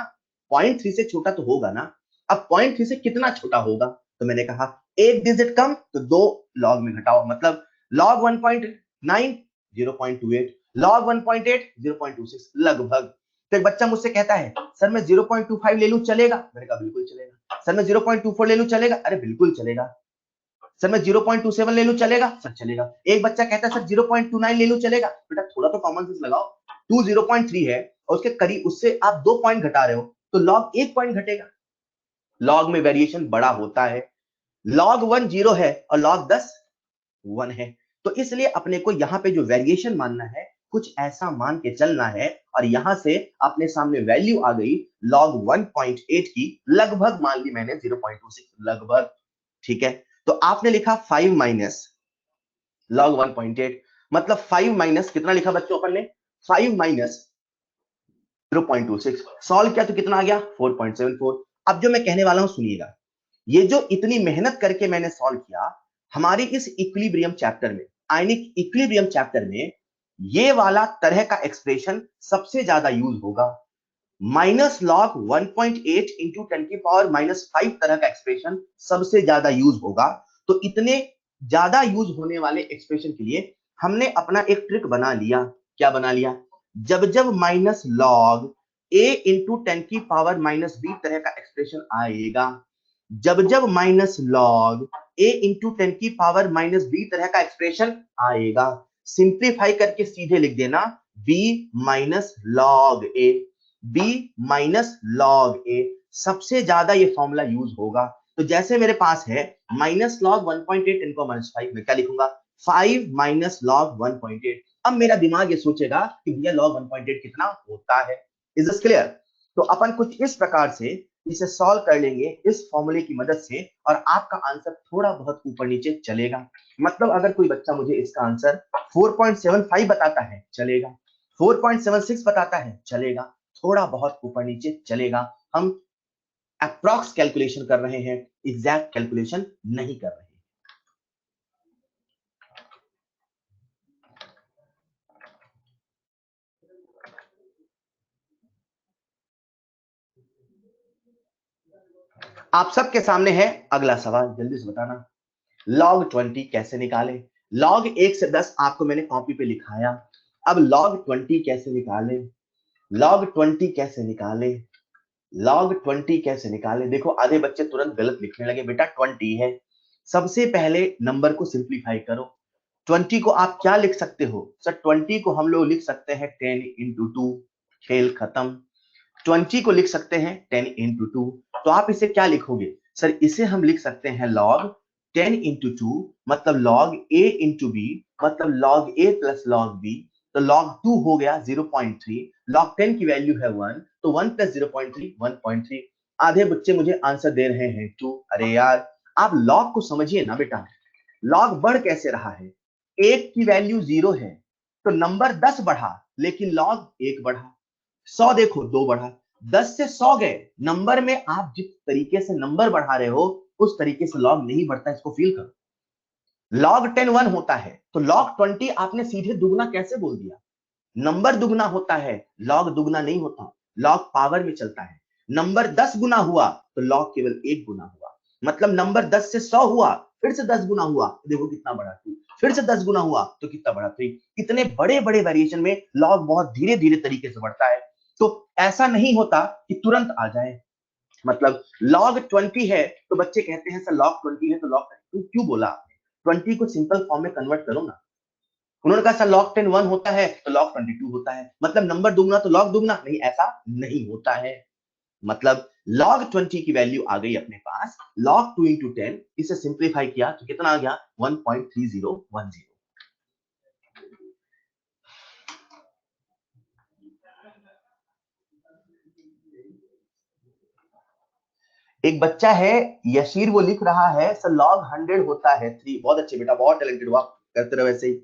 0.3 से छोटा तो होगा ना। अब 0.3 से कितना छोटा होगा, तो मैंने कहा एक डिजिट कम तो 2 लॉग में घटाओ, मतलब log 1.9 0.28, log 1.8 0.26 लगभग। तो एक बच्चा मुझसे कहता है सर मैं 0.25 ले लूं चलेगा, मैंने कहा बिल्कुल चलेगा। सर मैं 0.24 ले लूं चलेगा, अरे बिल्कुल चलेगा। सर मैं 0.27 ले लूं चलेगा, सर चलेगा। एक बच्चा कहता है सर 0.29 ले लूं चलेगा, बेटा थोड़ा तो कॉमन सेंस लगाओ। 2 0.3 है और उसके करीब उससे आप 2 पॉइंट घटा रहे हो तो लॉग 1 पॉइंट घटेगा। लॉग में वेरिएशन बड़ा होता है। लॉग 1 0 है और लॉग 10 1 है, तो इसलिए अपने को यहाँ पे जो वेरिएशन मानना है कुछ ऐसा मान के चलना है, और यहां से अपने सामने वैल्यू आ गई log 1.8 की, लगभग मान ली मैंने 0.26 लगभग। ठीक है, तो आपने लिखा 5 माइनस log 1.8, मतलब 5 माइनस कितना लिखा बच्चों अपन ने, 5 माइनस 0.26, सॉल्व किया तो कितना आ गया 4.74। अब जो मैं कहने वाला हूं सुनिएगा, ये जो इतनी मेहनत करके मैंने सॉल्व किया, हमारी इस इक्विलिब्रियम चैप्टर में, आयनिक इक्विलिब्रियम चैप्टर में ये वाला तरह का एक्सप्रेशन सबसे ज्यादा यूज होगा। माइनस लॉग 1.8 इंटू 10 की पावर -5 तरह का एक्सप्रेशन सबसे ज्यादा यूज होगा। तो इतने ज्यादा यूज होने वाले एक्सप्रेशन के लिए हमने अपना एक ट्रिक बना लिया। क्या बना लिया, जब जब माइनस लॉग a इंटू 10 की पावर -b तरह का एक्सप्रेशन आएगा, जब जब माइनस लॉग a इंटू 10 की पावर -b तरह का एक्सप्रेशन आएगा, सिंप्लीफाई करके सीधे लिख देना b minus log a, b minus log a, सबसे ज्यादा ये फॉर्मूला यूज होगा। तो जैसे मेरे पास है माइनस लॉग 1.8 इनको -5, मैं क्या लिखूंगा 5 माइनस लॉग 1.8। अब मेरा दिमाग ये सोचेगा कि भैया लॉग 1.8 कितना होता है। Is this clear? तो अपन कुछ इस प्रकार से इसे सॉल्व कर लेंगे इस फॉर्मूले की मदद से, और आपका आंसर थोड़ा बहुत ऊपर नीचे चलेगा। मतलब अगर कोई बच्चा मुझे इसका आंसर 4.75 बताता है चलेगा, 4.76 बताता है चलेगा, थोड़ा बहुत ऊपर नीचे चलेगा। हम अप्रॉक्स कैलकुलेशन कर रहे हैं, एग्जैक्ट कैलकुलेशन नहीं कर रहे हैं। आप सबके सामने है अगला सवाल, जल्दी से बताना log 20 कैसे निकाले। log 1 से 10 आपको मैंने कॉपी पे लिखाया, अब log 20 कैसे निकाले, log 20 कैसे निकाले, log 20 कैसे निकाले। देखो आधे बच्चे तुरंत गलत लिखने लगे, बेटा 20 है। सबसे पहले नंबर को सिंप्लीफाई करो। 20 को आप क्या लिख सकते हो सर, 20 को हम लोग लिख सकते हैं 10 इंटू 2, खेल खत्म। 20 को लिख सकते हैं 10 इंटू 2, तो आप इसे क्या लिखोगे सर, इसे हम लिख सकते हैं log 10 इंटू 2, मतलब log a इंटू b, मतलब log a plus log b, तो log 2 हो गया 0.3, log 10 की वैल्यू है 1, तो 1 प्लस 0.3 1.3। आधे बच्चे मुझे आंसर दे रहे हैं 2। अरे यार आप log को समझिए ना बेटा, log बढ़ कैसे रहा है, 1 की वैल्यू 0 है तो नंबर 10 बढ़ा, लेकिन log 1 बढ़ा। 100 देखो 2 बढ़ा, 10 से 100 गए, नंबर में आप जिस तरीके से नंबर बढ़ा रहे हो उस तरीके से लॉग नहीं बढ़ता, इसको फील करो। log 10 1 होता है तो log 20 आपने सीधे दुगना कैसे बोल दिया, नंबर दुगना होता है, लॉग दुगना नहीं होता, लॉग पावर में चलता है। नंबर 10 गुना हुआ तो लॉग केवल 1 गुना हुआ, मतलब नंबर 10 से 100 हुआ, फिर से 10 गुना हुआ, देखो कितना बड़ा 2, फिर से 10 गुना हुआ तो कितना बड़ा 3। इतने बड़े बड़े वेरिएशन में लॉग बहुत धीरे धीरे तरीके से बढ़ता है, तो ऐसा नहीं होता कि तुरंत आ जाए। मतलब log 20 है तो बच्चे कहते हैं सर log 20 है तो log 20 क्यों बोला आपने, 20 को सिंपल फॉर्म में कन्वर्ट करो ना। उन्होंने कहा सर log 10 1 होता है तो log 22 होता है, मतलब नंबर दुगना तो log दुगना नहीं, ऐसा नहीं होता है। मतलब log 20 की वैल्यू आ गई अपने पास log 2 इंटू 10, इसे सिंप्लीफाई किया तो कितना आ गया 1.3010। एक बच्चा है यशीर, वो लिख रहा है सर log 100 होता है 3। बहुत अच्छे बेटा, बहुत टैलेंटेड हो आप, करते रहो वैसे ही।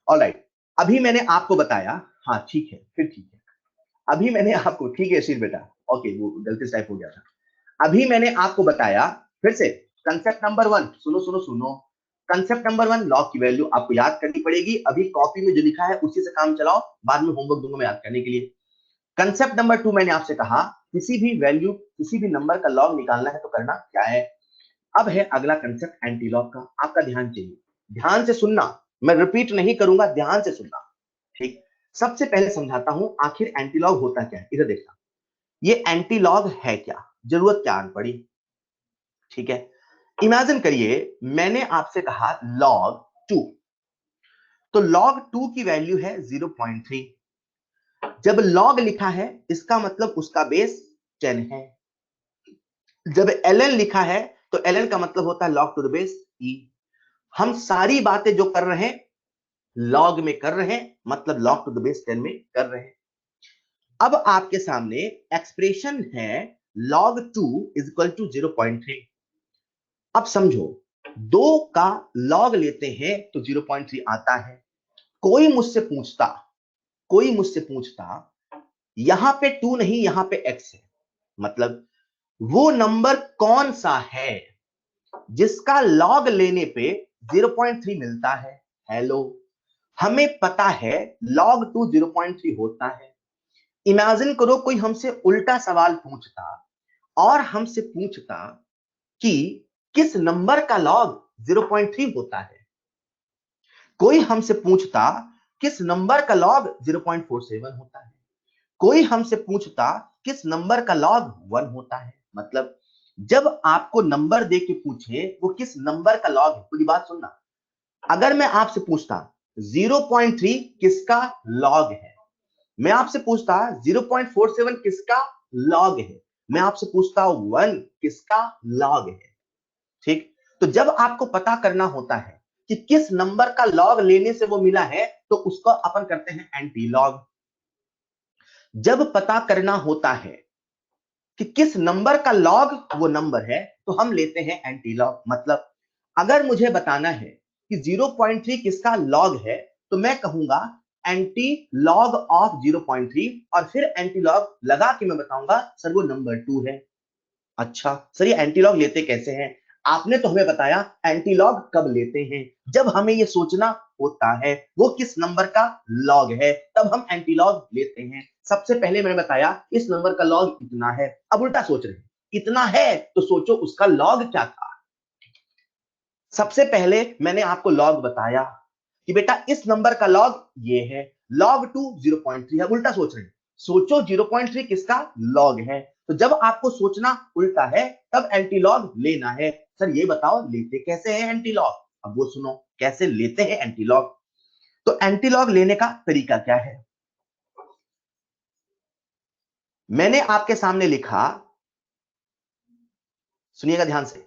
ऑलराइट, अभी मैंने आपको बताया, हाँ ठीक है फिर ठीक है, अभी मैंने आपको, ठीक है यशीर बेटा, ओके वो गलती से टाइप हो गया था। अभी मैंने आपको बताया, फिर से कंसेप्ट नंबर 1, सुनो सुनो सुनो, कंसेप्ट नंबर 1 लॉग की वैल्यू आपको याद करनी पड़ेगी। अभी कॉपी में जो लिखा है उसी से काम चलाओ, बाद में होमवर्क दूंगा मैं याद करने के लिए। कंसेप्ट नंबर 2 मैंने आपसे कहा किसी भी वैल्यू, किसी भी नंबर का लॉग निकालना है तो करना क्या है। अब है अगला कंसेप्ट एंटी लॉग का, आपका ध्यान चाहिए, ध्यान से सुनना, मैं रिपीट नहीं करूंगा, ध्यान से सुनना। ठीक, सबसे पहले समझाता हूं आखिर एंटी लॉग होता क्या है। इधर देखना, ये एंटी लॉग है क्या, जरूरत क्या आन पड़ी। ठीक है, इमेजिन करिए मैंने आपसे कहा log 2, तो log 2 की वैल्यू है 0.3। जब log लिखा है इसका मतलब उसका बेस 10 है। जब ln लिखा है तो ln का मतलब होता है log to the base e। हम सारी बातें जो कर रहे हैं log में कर रहे हैं, मतलब log टू द बेस 10 में कर रहे हैं। अब आपके सामने एक्सप्रेशन है log 2 इज इक्वल टू 0.3। अब समझो, 2 का log लेते हैं तो 0.3 आता है। कोई मुझसे पूछता, कोई मुझसे पूछता यहां पे 2 नहीं यहां पे x है, मतलब वो नंबर कौन सा है जिसका log लेने पे 0.3 मिलता है। हेलो, हमें पता है log 2 0.3 होता है। इमेजिन करो कोई हमसे उल्टा सवाल पूछता और हमसे पूछता कि किस नंबर का log 0.3 होता है। कोई हमसे पूछता किस नंबर का log 0.47 होता है। कोई हमसे पूछता किस नंबर का log 1 होता है। मतलब जब आपको नंबर दे के पूछे वो किस नंबर का log है, पूरी बात सुनना। अगर मैं आपसे पूछता 0.3 किसका log है, मैं आपसे पूछता 0.47 किसका log है, मैं आपसे पूछता 1 किसका log है। ठीक, तो जब आपको पता करना होता है कि किस नंबर का log लेने से वो मिला है तो उसको अपन करते हैं एंटी लॉग। जब पता करना होता है कि किस नंबर का log वो नंबर है तो हम लेते हैं एंटी लॉग। मतलब अगर मुझे बताना है कि 0.3 किसका log है तो मैं कहूंगा एंटी लॉग ऑफ 0.3 और फिर एंटी लॉग लगा के मैं बताऊंगा सर वो नंबर 2 है। अच्छा सर, ये एंटी लॉग लेते कैसे हैं? आपने तो हमें बताया एंटी लॉग कब लेते हैं, जब हमें ये सोचना होता है वो किस नंबर का लॉग है, तब हम एंटी लॉग लेते हैं। सबसे पहले मैंने बताया इस नंबर का लॉग इतना है। अब उल्टा सोच रहे हैं, इतना है तो सोचो उसका लॉग क्या था। सबसे पहले मैंने आपको लॉग बताया कि बेटा इस नंबर का लॉग ये है, log 2 0.3 है। उल्टा सोच रहे हैं, सोचो 0.3 किसका लॉग है। तो जब आपको सोचना उल्टा है तब एंटी लॉग लेना है। सर ये बताओ लेते कैसे हैं एंटी लॉग, अब वो सुनो कैसे लेते हैं एंटी लॉग। तो एंटी लॉग लेने का तरीका क्या है, मैंने आपके सामने लिखा, सुनिएगा ध्यान से।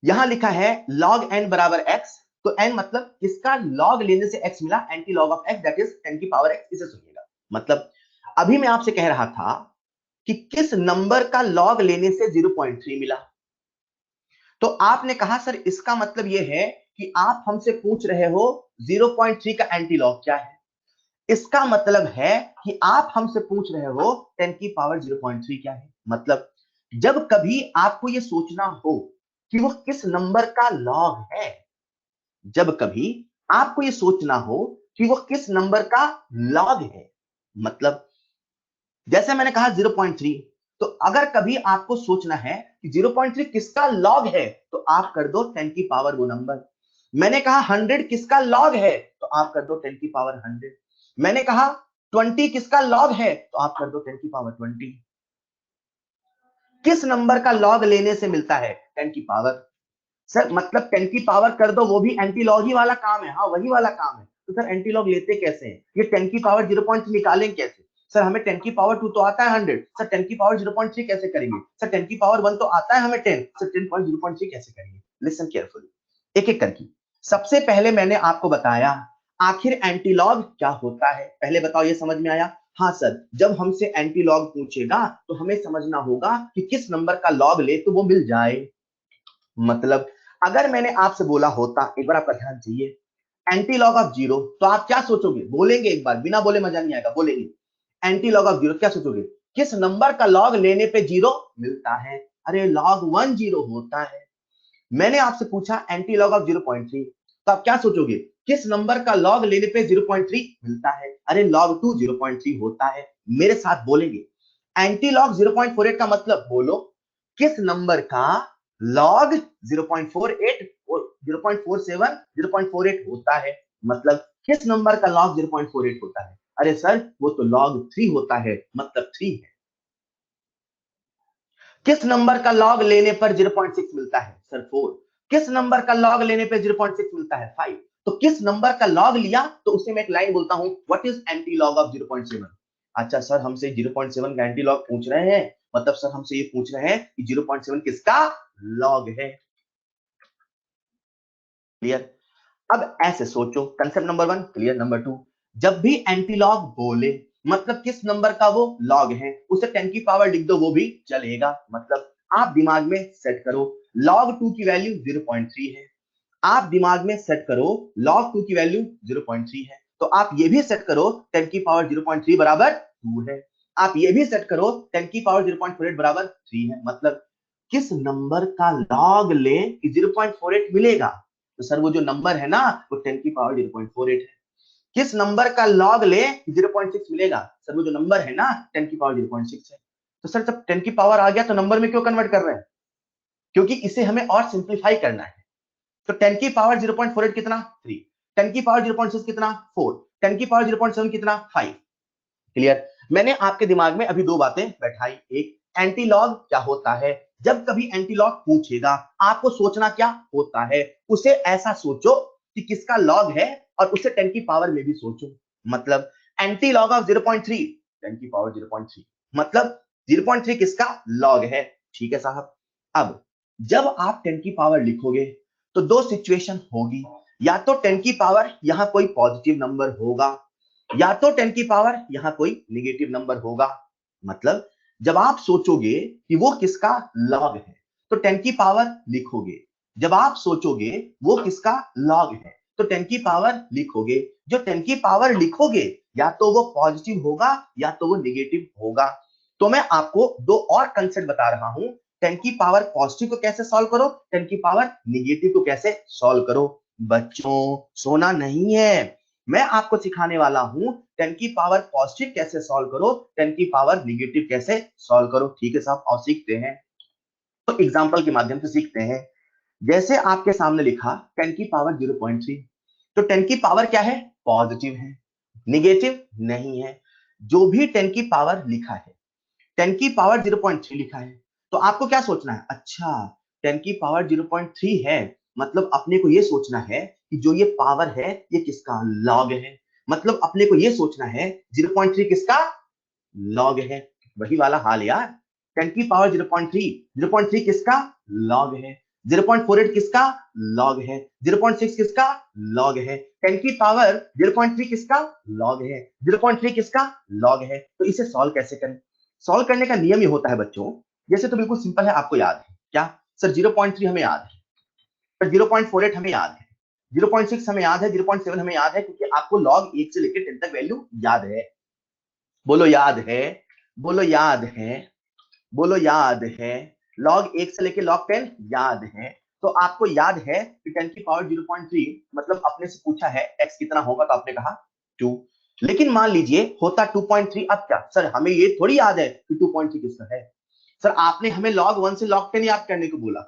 यहां लिखा है log n बराबर x, तो n मतलब किसका log लेने से x मिला, anti log of x, that is 10 की पावर x। इसे सुनिएगा, मतलब अभी मैं आपसे कह रहा था कि किस नंबर का log लेने से 0.3 मिला, तो आपने कहा सर इसका मतलब यह है कि आप हमसे पूछ रहे हो 0.3 का एंटी लॉग क्या है। इसका मतलब है कि आप हमसे पूछ रहे हो 10 की पावर 0.3 क्या है। मतलब जब कभी आपको यह सोचना हो कि वो किस नंबर का लॉग है, जब कभी आपको यह सोचना हो कि वो किस नंबर का लॉग है, मतलब जैसे मैंने कहा 0.3, तो अगर कभी आपको सोचना है कि 0.3 किसका लॉग है तो आप कर दो 10 की पावर वो नंबर। मैंने कहा 100 किसका लॉग है तो आप कर दो 10 की पावर 100। मैंने कहा 20 किसका लॉग है तो आप कर दो 10 की पावर 20। किस नंबर का लॉग लेने से मिलता है 10 की पावर। सर मतलब 10 की पावर कर दो, वो भी एंटी लॉग ही वाला काम है। हाँ वही वाला काम है। तो सर एंटी लॉग लेते कैसे हैं, ये 10 की पावर 0.3 निकालें कैसे। सर हमें 10 की पावर 2 तो आता है 100, सर 10 की पावर 0.3 कैसे करेंगे। सर 10 की पावर 1 तो आता है हमें 10, सर 10 पावर 0.3 कैसे करेंगे। लिसन केयरफुली, एक एक करके। सबसे पहले मैंने आपको बताया आखिर एंटी लॉग क्या होता है, पहले बताओ ये समझ में आया। हाँ सर, जब हमसे एंटी लॉग पूछेगा तो हमें समझना होगा कि किस नंबर का लॉग ले तो वो मिल जाए। मतलब अगर मैंने आपसे बोला होता, एक बार आपका ध्यान चाहिए, एंटी लॉग ऑफ जीरो, तो आप क्या सोचोगे, बोलेंगे एक बार, बिना बोले मजा नहीं आएगा, बोलेंगे एंटी लॉग ऑफ जीरो, क्या सोचोगे किस नंबर का लॉग लेने पे जीरो मिलता है। अरे लॉग 1 जीरो होता है। मैंने आपसे पूछा एंटी लॉग ऑफ 0.3, तो आप क्या सोचोगे किस नंबर का लॉग लेने पे 0.3 मिलता है? अरे log 2 0.3 होता है। मेरे साथ बोलेंगे, एंटी लॉग 0.48 का मतलब बोलो, किस नंबर का लॉग 0.48 और 0.47 0.48 होता है? मतलब किस नंबर का लॉग 0.48 होता है? अरे सर वो तो log 3 होता है, मतलब 3 है। किस नंबर का लॉग लेने पर 0.6 मिलता है? सर 4। किस नंबर का लॉग लेने पर 0.6 मिलता है? 5। तो किस नंबर का लॉग लिया तो उसे मैं एक लाइन बोलता हूं, what is anti log of 0.7? अच्छा सर हमसे 0.7 का एंटी लॉग पूछ रहे हैं, मतलब सर हमसे ये पूछ रहे हैं कि 0.7 किसका लॉग है। क्लियर? अब ऐसे सोचो, कंसेप्ट नंबर 1 क्लियर। नंबर 2, जब भी एंटी लॉग बोले मतलब किस नंबर का वो लॉग है, उसे 10 की पावर लिख दो वो भी चलेगा। मतलब आप दिमाग में सेट करो log 2 की वैल्यू 0.3 है। आप दिमाग में सेट करो log 2 की वैल्यू 0.3 है। तो आप ये भी सेट करो 10 की पावर 0.3 बराबर 2 है। आप ये भी सेट करो 10 की पावर 0.48 बराबर 3 है। मतलब किस नंबर का लॉग ले कि 0.48 मिलेगा? तो सर वो जो नंबर है ना वो 10 की पावर 0.48 है। किस नंबर का लॉग ले 0.6 मिलेगा? सर वो जो नंबर है ना 10 की पावर 0.6 है। तो सर जब 10 की पावर आ गया तो नंबर में क्यों कन्वर्ट कर रहे हैं? क्योंकि इसे हमें और सिंप्लीफाई करना है। तो 10 की पावर 0.48 कितना? 3। 10 की पावर 0.6 कितना? 4। 10 की पावर 0.7 कितना? 5। क्लियर? मैंने आपके दिमाग में अभी दो बातें बैठाई। एक, एंटी लॉग क्या होता है। जब कभी एंटी लॉग पूछेगा आपको सोचना क्या होता है, उसे ऐसा सोचो कि किसका लॉग है और उसे 10 की पावर में भी सोचो। मतलब एंटी लॉग ऑफ 0.3 10 की पावर 0.3, मतलब 0.3 किसका लॉग है। ठीक है साहब। अब जब आप 10 की पावर लिखोगे तो दो सिचुएशन होगी, या तो 10 की पावर यहां कोई पॉजिटिव नंबर होगा, या तो 10 की पावर यहां कोई नेगेटिव नंबर होगा। मतलब जब आप सोचोगे कि वो किसका लॉग है तो 10 की पावर लिखोगे। जब आप सोचोगे वो किसका लॉग है तो 10 की पावर लिखोगे। जो 10 की पावर लिखोगे या तो वो पॉजिटिव होगा या तो वो नेगेटिव होगा। तो मैं आपको दो और कंसेप्ट बता रहा हूं, 10 की पावर पॉजिटिव को कैसे सॉल्व करो, 10 की पावर नेगेटिव को कैसे सॉल्व करो। बच्चों सोना नहीं है, मैं आपको सिखाने वाला हूं 10 की पावर पॉजिटिव कैसे सॉल्व करो, 10 की पावर नेगेटिव कैसे सॉल्व करो। ठीक है साहब, और सीखते हैं। तो एग्जांपल के माध्यम से सीखते हैं। जैसे आपके सामने लिखा 10 की पावर 0.3, तो 10 की पावर क्या है? पॉजिटिव है, नेगेटिव नहीं है। जो भी 10 की पावर लिखा है, 10 की पावर 0.3 लिखा है, तो आपको क्या सोचना है? अच्छा 10 की पावर 0.3 है, मतलब अपने को ये सोचना है कि जो ये पावर है ये किसका लॉग है। मतलब अपने को ये सोचना है 0.3 किसका लॉग है। वही वाला हाल यार, 10 की पावर 0.3, 0.3 किसका लॉग है, 0.48 किसका लॉग है, 0.6 किसका लॉग है, 10 की पावर 0.3 किसका लॉग है, 0.3 किसका लॉग है। तो इसे सॉल्व कैसे करें? सॉल्व करने का नियम ये होता है बच्चों, जैसे तो बिल्कुल सिंपल है, आपको याद है क्या? सर 0.3 हमें याद है, सर 0.48 हमें याद है, 0.6 हमें याद है, 0.7 हमें याद है, क्योंकि आपको लॉग 1 से लेकर 10 तक वैल्यू याद है। बोलो याद है, बोलो याद है, बोलो याद है। लॉग 1 से लेकर लॉग 10 याद है। तो आपको याद है कि 10 की पावर 0.3, मतलब अपने से पूछा है x कितना होगा तो आपने कहा 2। लेकिन मान लीजिए होता 2.3, अब क्या? सर हमें ये थोड़ी याद है कि 2.3 किसका है। सर आपने हमें log 1 से log 10 याद करने को बोला,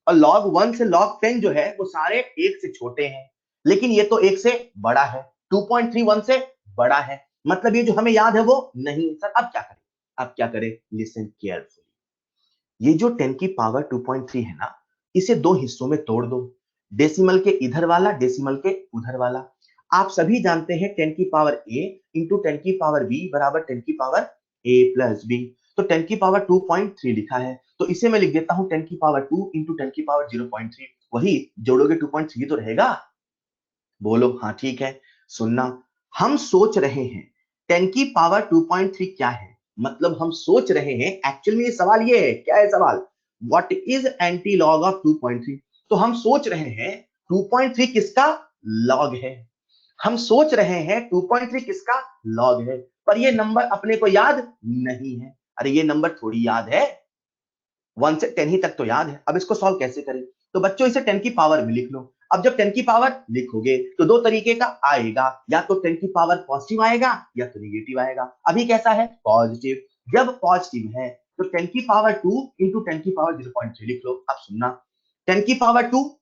और log 1 से log 10 जो है वो सारे 1 से छोटे हैं, लेकिन ये तो 1 से बड़ा है, 2.3 1 से बड़ा है, मतलब ये जो हमें याद है वो नहीं। सर अब क्या करें? अब क्या करें? Listen carefully. ये जो 10 की पावर 2.3 है ना, इसे दो हिस्सों में तोड़ दो, डेसिमल के इधर वाला, डेसिमल के उधर वाला। आप सभी जानते हैं 10 की पावर a इंटू 10 की पावर b बराबर 10 की पावर a प्लस b। तो 10 की पावर 2.3 लिखा है, तो इसे मैं लिख देता हूं 10 की पावर 2 इंटू 10 की पावर 0.3। वही जोड़ोगे 2.3 तो रहेगा। बोलो हाँ ठीक है। सुनना, हम सोच रहे हैं 10 की पावर 2.3 क्या है, मतलब हम सोच रहे हैं, एक्चुअल में ये सवाल ये है, क्या है सवाल? What is anti log of 2.3? तो हम सोच रहे हैं 2.3 किसका लॉग है। हम सोच रहे हैं 2.3 किसका लॉग है, पर ये नंबर अपने को याद नहीं है। अरे ये नंबर थोड़ी याद है, 1 से 10 ही तक तो याद है। अब इसको सॉल्व कैसे करें? तो बच्चों इसे 10 की पावर में लिख लो। अब जब 10 की पावर लिखोगे तो दो तरीके का आएगा, या तो 10 की पावर पॉजिटिव आएगा या तो निगेटिव आएगा। अभी कैसा है? पॉजिटिव। जब पॉजिटिव है तो 10 की पावर 2 इंटू 10 की पावर 0.3 लिख लो। अब सुनना, 10 की पावर 2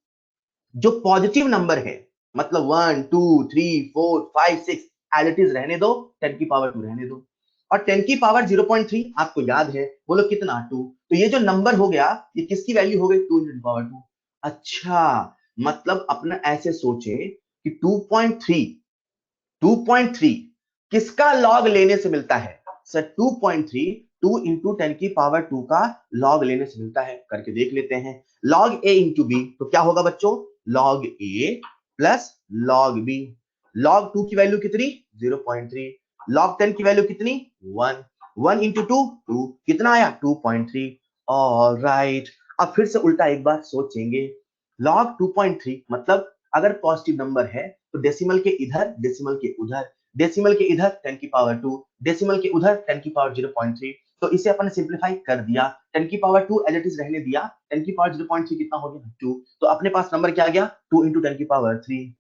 जो पॉजिटिव नंबर है, मतलब 1 2 3 4 5 6 एज इट इज रहने दो, 10 की पावर 2 रहने दो। और 10 की पावर 0.3 आपको याद है, बोलो कितना? 2। तो ये जो नंबर हो गया, ये किसकी वैल्यू हो गई? 2 इंटू पावर 2। अच्छा, मतलब अपना ऐसे सोचे कि 2.3 किसका लॉग लेने से मिलता है? सर 2.3 2 इंटू 10 की पावर 2 का लॉग लेने से मिलता है। करके देख लेते हैं। लॉग ए इंटू बी तो क्या होगा बच्चों? लॉग ए प्लस लॉग बी। लॉग 2 की वैल्यू कितनी? 0.3। लॉग 10 की वैल्यू कितनी? 1। 1 इंटू 2 2 कितना आया? 2.3। ऑलराइट, अब फिर से उल्टा एक बार सोचेंगे। लॉग 2.3 मतलब अगर पॉजिटिव नंबर है तो डेसिमल के इधर, डेसिमल के उधर, डेसिमल के इधर 10 की पावर 2, डेसिमल के उधर 10 की पावर 0.3। तो इसे अपन ने सिंप्लीफाई कर दिया, 10 की पावर 2 एज इट इज रहने दिया, 10 की पावर 0.3 कितना हो गया? 2। तो अपने पास नंबर क्या आ गया? 2 इंटू 10 की पावर 3।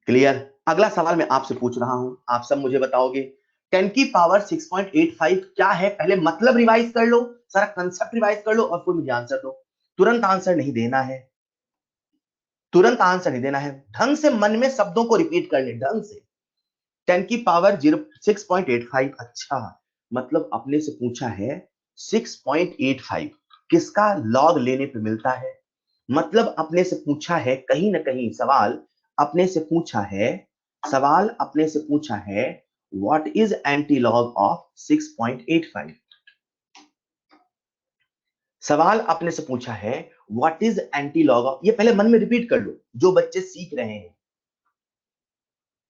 क्लियर? अगला सवाल मैं आपसे पूछ रहा हूं, आप सब मुझे बताओगे 10 की पावर 6.85 क्या है? पहले मतलब रिवाइज कर लो, सारा कंसेप्ट रिवाइज कर लो और फिर मुझे आंसर दो। तुरंत आंसर नहीं देना है, तुरंत आंसर नहीं देना है, ढंग से मन में शब्दों को रिपीट करने, ढंग से। 10 की पावर 6.85। अच्छा, मतलब अपने से पूछा है 6.85 किसका लॉग लेने पे मिलता है? मतलब अपने से पूछा है कहीं ना कहीं सवाल, अपने से पूछा है, सवाल अपने से पूछा है what is anti log of 6.85। सवाल अपने से पूछा है what is anti log of, ये पहले मन में रिपीट कर लो जो बच्चे सीख रहे हैं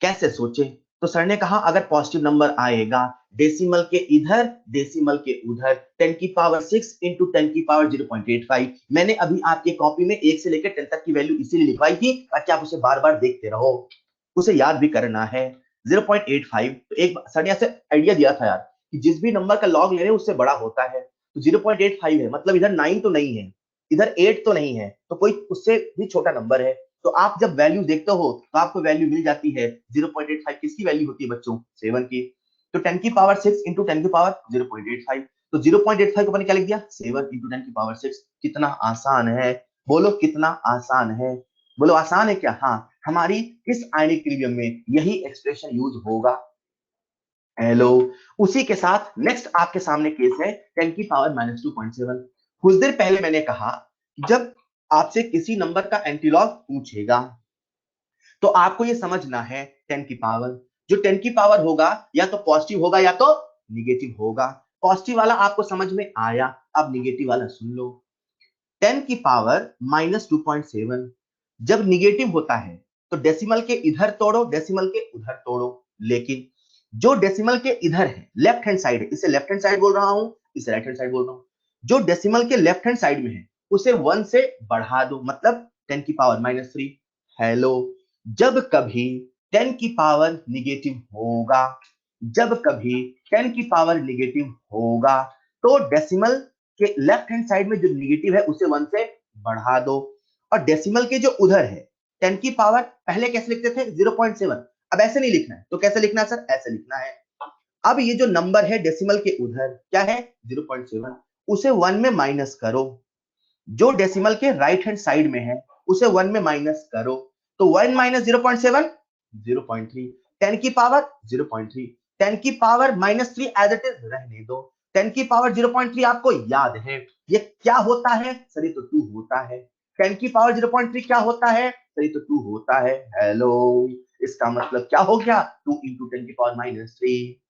कैसे सोचे। तो सर ने कहा अगर पॉजिटिव नंबर आएगा डेसिमल के इधर, डेसिमल के उधर, 10 की पावर 6 इंटू 10 की पावर 0.85। मैंने अभी आपके कॉपी में 1 से लेकर 10 तक की वैल्यू इसीलिए लिखवाई थी ताकि आप उसे बार बार देखते रहो, उसे याद भी करना है। 0.85 तो एक सर ने ऐसे आइडिया दिया था यार कि जिस भी नंबर का लॉग ले रहे हैं उससे बड़ा होता है, तो 0.85 है, मतलब इधर 9 तो नहीं है, इधर 8 तो नहीं है, तो कोई उससे भी छोटा नंबर है। तो आप जब वैल्यू देखते हो तो आपको वैल्यू मिल जाती है 0.85 किसकी वैल्यू होती है बच्चों? 7 की। तो 10 की पावर 6 इंटू 10 की पावर 0.85, तो 0.85 को मैंने क्या लिख दिया? 7 इंटू 10 की पावर 6। कितना आसान है, बोलो कितना आसान है, बोलो आसान है क्या? हाँ, हमारी इस आयनिक इक्विलिब्रियम में यही एक्सप्रेशन यूज होगा। हेलो, उसी के साथ नेक्स्ट आपके सामने केस है 10 की पावर -2.7। कुछ देर पहले मैंने कहा जब आपसे किसी नंबर का एंटीलॉग पूछेगा तो आपको ये समझना है 10 की पावर, जो 10 की पावर होगा या तो पॉजिटिव होगा या तो निगेटिव होगा। पॉजिटिव वाला आपको समझ में आया, अब निगेटिव वाला सुन लो। 10 की पावर -2.7 जब निगेटिव होता है तो डेसिमल के इधर तोड़ो, डेसिमल के उधर तोड़ो, लेकिन जो डेसिमल के इधर है, लेफ्ट हैंड साइड है, इसे लेफ्ट हैंड साइड बोल रहा हूं, इसे राइट हैंड साइड बोल रहा हूं, जो डेसिमल के लेफ्ट हैंड साइड में है उसे 1 से बढ़ा दो, मतलब 10 की पावर -3। हेलो, जब कभी 10 की पावर निगेटिव होगा, जब कभी 10 की पावर निगेटिव होगा तो डेसिमल के लेफ्ट हैंड साइड में जो निगेटिव है उसे 1 से बढ़ा दो, और डेसिमल के जो उधर है 10 की पावर पहले कैसे लिखते थे? 0.7। अब ऐसे नहीं लिखना है, तो कैसे लिखना है सर? ऐसे लिखना है। अब ये जो नंबर है डेसिमल के उधर क्या है? 0.7, उसे 1 में माइनस करो, जो डेसिमल के राइट हैंड साइड में है उसे 1 में माइनस करो, तो 1 माइनस 0.7 0.3, 10 की पावर 0.3, 10 की पावर -3 एज इट इज रहने दो, 10 की पावर 0.3 आपको याद है ये क्या होता है? सर ये तो 2 होता है। 10 की पावर 0.3 क्या होता है? सर ये तो 2 होता है। हेलो, इसका मतलब क्या हो गया? 2 इंटू 10 की पावर -3।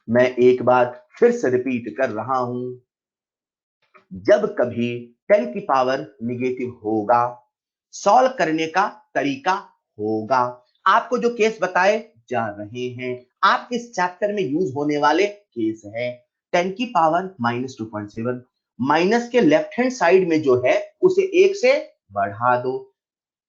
मैं एक बार फिर से रिपीट कर रहा हूं, जब कभी 10 की पावर निगेटिव होगा, सॉल्व करने का तरीका होगा, आपको जो केस बताए जा रहे हैं आप इस चैप्टर में यूज होने वाले केस है। 10 की पावर -2.7, माइनस के लेफ्ट हैंड साइड में जो है उसे 1 से बढ़ा दो,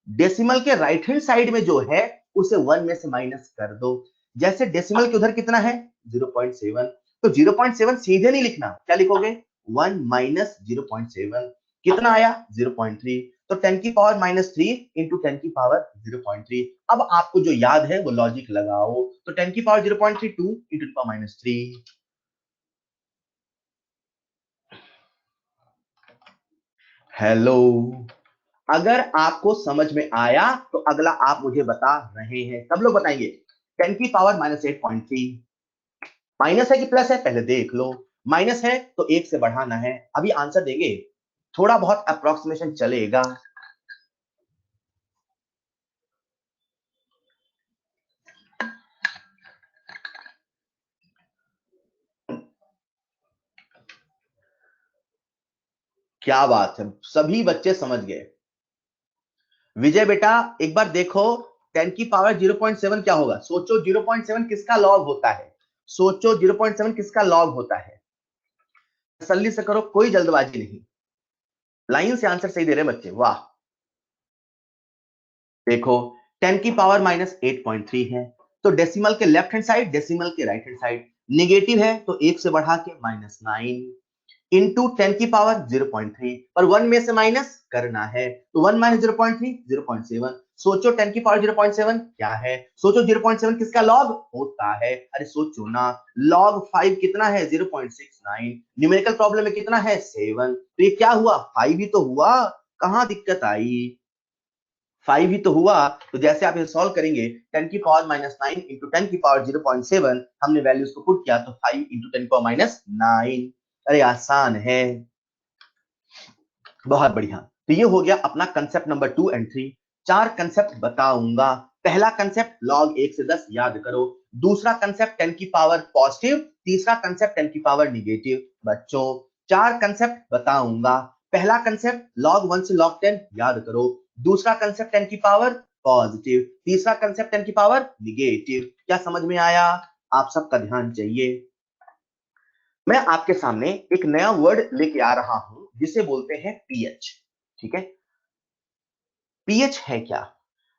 डेसिमल के राइट हैंड साइड में जो है उसे 1 में से माइनस कर दो। जैसे डेसिमल के उधर कितना है? 0.7, तो 0.7 सीधे नहीं लिखना, क्या लिखोगे? 1 माइनस 0.7, कितना आया 0.3, तो 10 की पावर -3 इंटू 10 की पावर 0.3। अब आपको जो याद है वो लॉजिक लगाओ, तो 10 की पावर 0.3 2 इंटू -3। हेलो, अगर आपको समझ में आया तो अगला आप मुझे बता रहे हैं, सब लोग बताएंगे। 10 की पावर -8.3, माइनस है कि प्लस है पहले देख लो। माइनस है तो 1 से बढ़ाना है, अभी आंसर देंगे, थोड़ा बहुत अप्रोक्सीमेशन चलेगा। क्या बात है, सभी बच्चे समझ गए। विजय बेटा एक बार देखो, 10 की पावर 0.7 क्या होगा, सोचो 0.7 किसका लॉग होता है, सोचो 0.7 किसका लॉग होता है, तसल्ली से करो, कोई जल्दबाजी नहीं। लाइन से आंसर सही दे रहे बच्चे, वाह। देखो 10 की पावर -8.3 है, तो डेसिमल के लेफ्ट हैंड साइड, डेसिमल के राइट हैंड साइड, नेगेटिव है तो 1 से बढ़ा के -9 इंटू 10 की पावर 0.3, और 1 में से माइनस करना है, तो 1 माइनस 0.3 0.7। सोचो 10 की पावर 0.7 क्या है, सोचो 0.7 किसका लॉग होता है, अरे सोचो ना, लॉग 5 कितना है 0.69, न्यूमेरिकल प्रॉब्लम में कितना है 7, तो ये क्या हुआ 5 ही तो हुआ, कहां दिक्कत आई, 5 ही तो हुआ। तो जैसे आप इसे सॉल्व करेंगे, 10 की पावर -9 इंटू 10 की पावर 0.7, हमने वैल्यूज को पुट किया तो 5 इंटू 10 की पावर -9। अरे आसान है, बहुत बढ़िया। तो ये हो गया अपना कंसेप्ट नंबर 2 एंड 3। 4 कंसेप्ट बताऊंगा। पहला कंसेप्ट लॉग 1 से 10 याद करो, दूसरा कंसेप्ट 10 की पावर पॉजिटिव, तीसरा कंसेप्ट 10 की पावर निगेटिव। बच्चों 4 कंसेप्ट बताऊंगा। पहला कंसेप्ट लॉग 1 से लॉग 10 याद करो, दूसरा कंसेप्ट 10 की पावर पॉजिटिव, तीसरा कंसेप्ट 10 की पावर निगेटिव। क्या समझ में आया, आप सबका ध्यान चाहिए। मैं आपके सामने एक नया वर्ड लेके आ रहा हूं जिसे बोलते हैं पीएच। ठीक है, पीएच है क्या,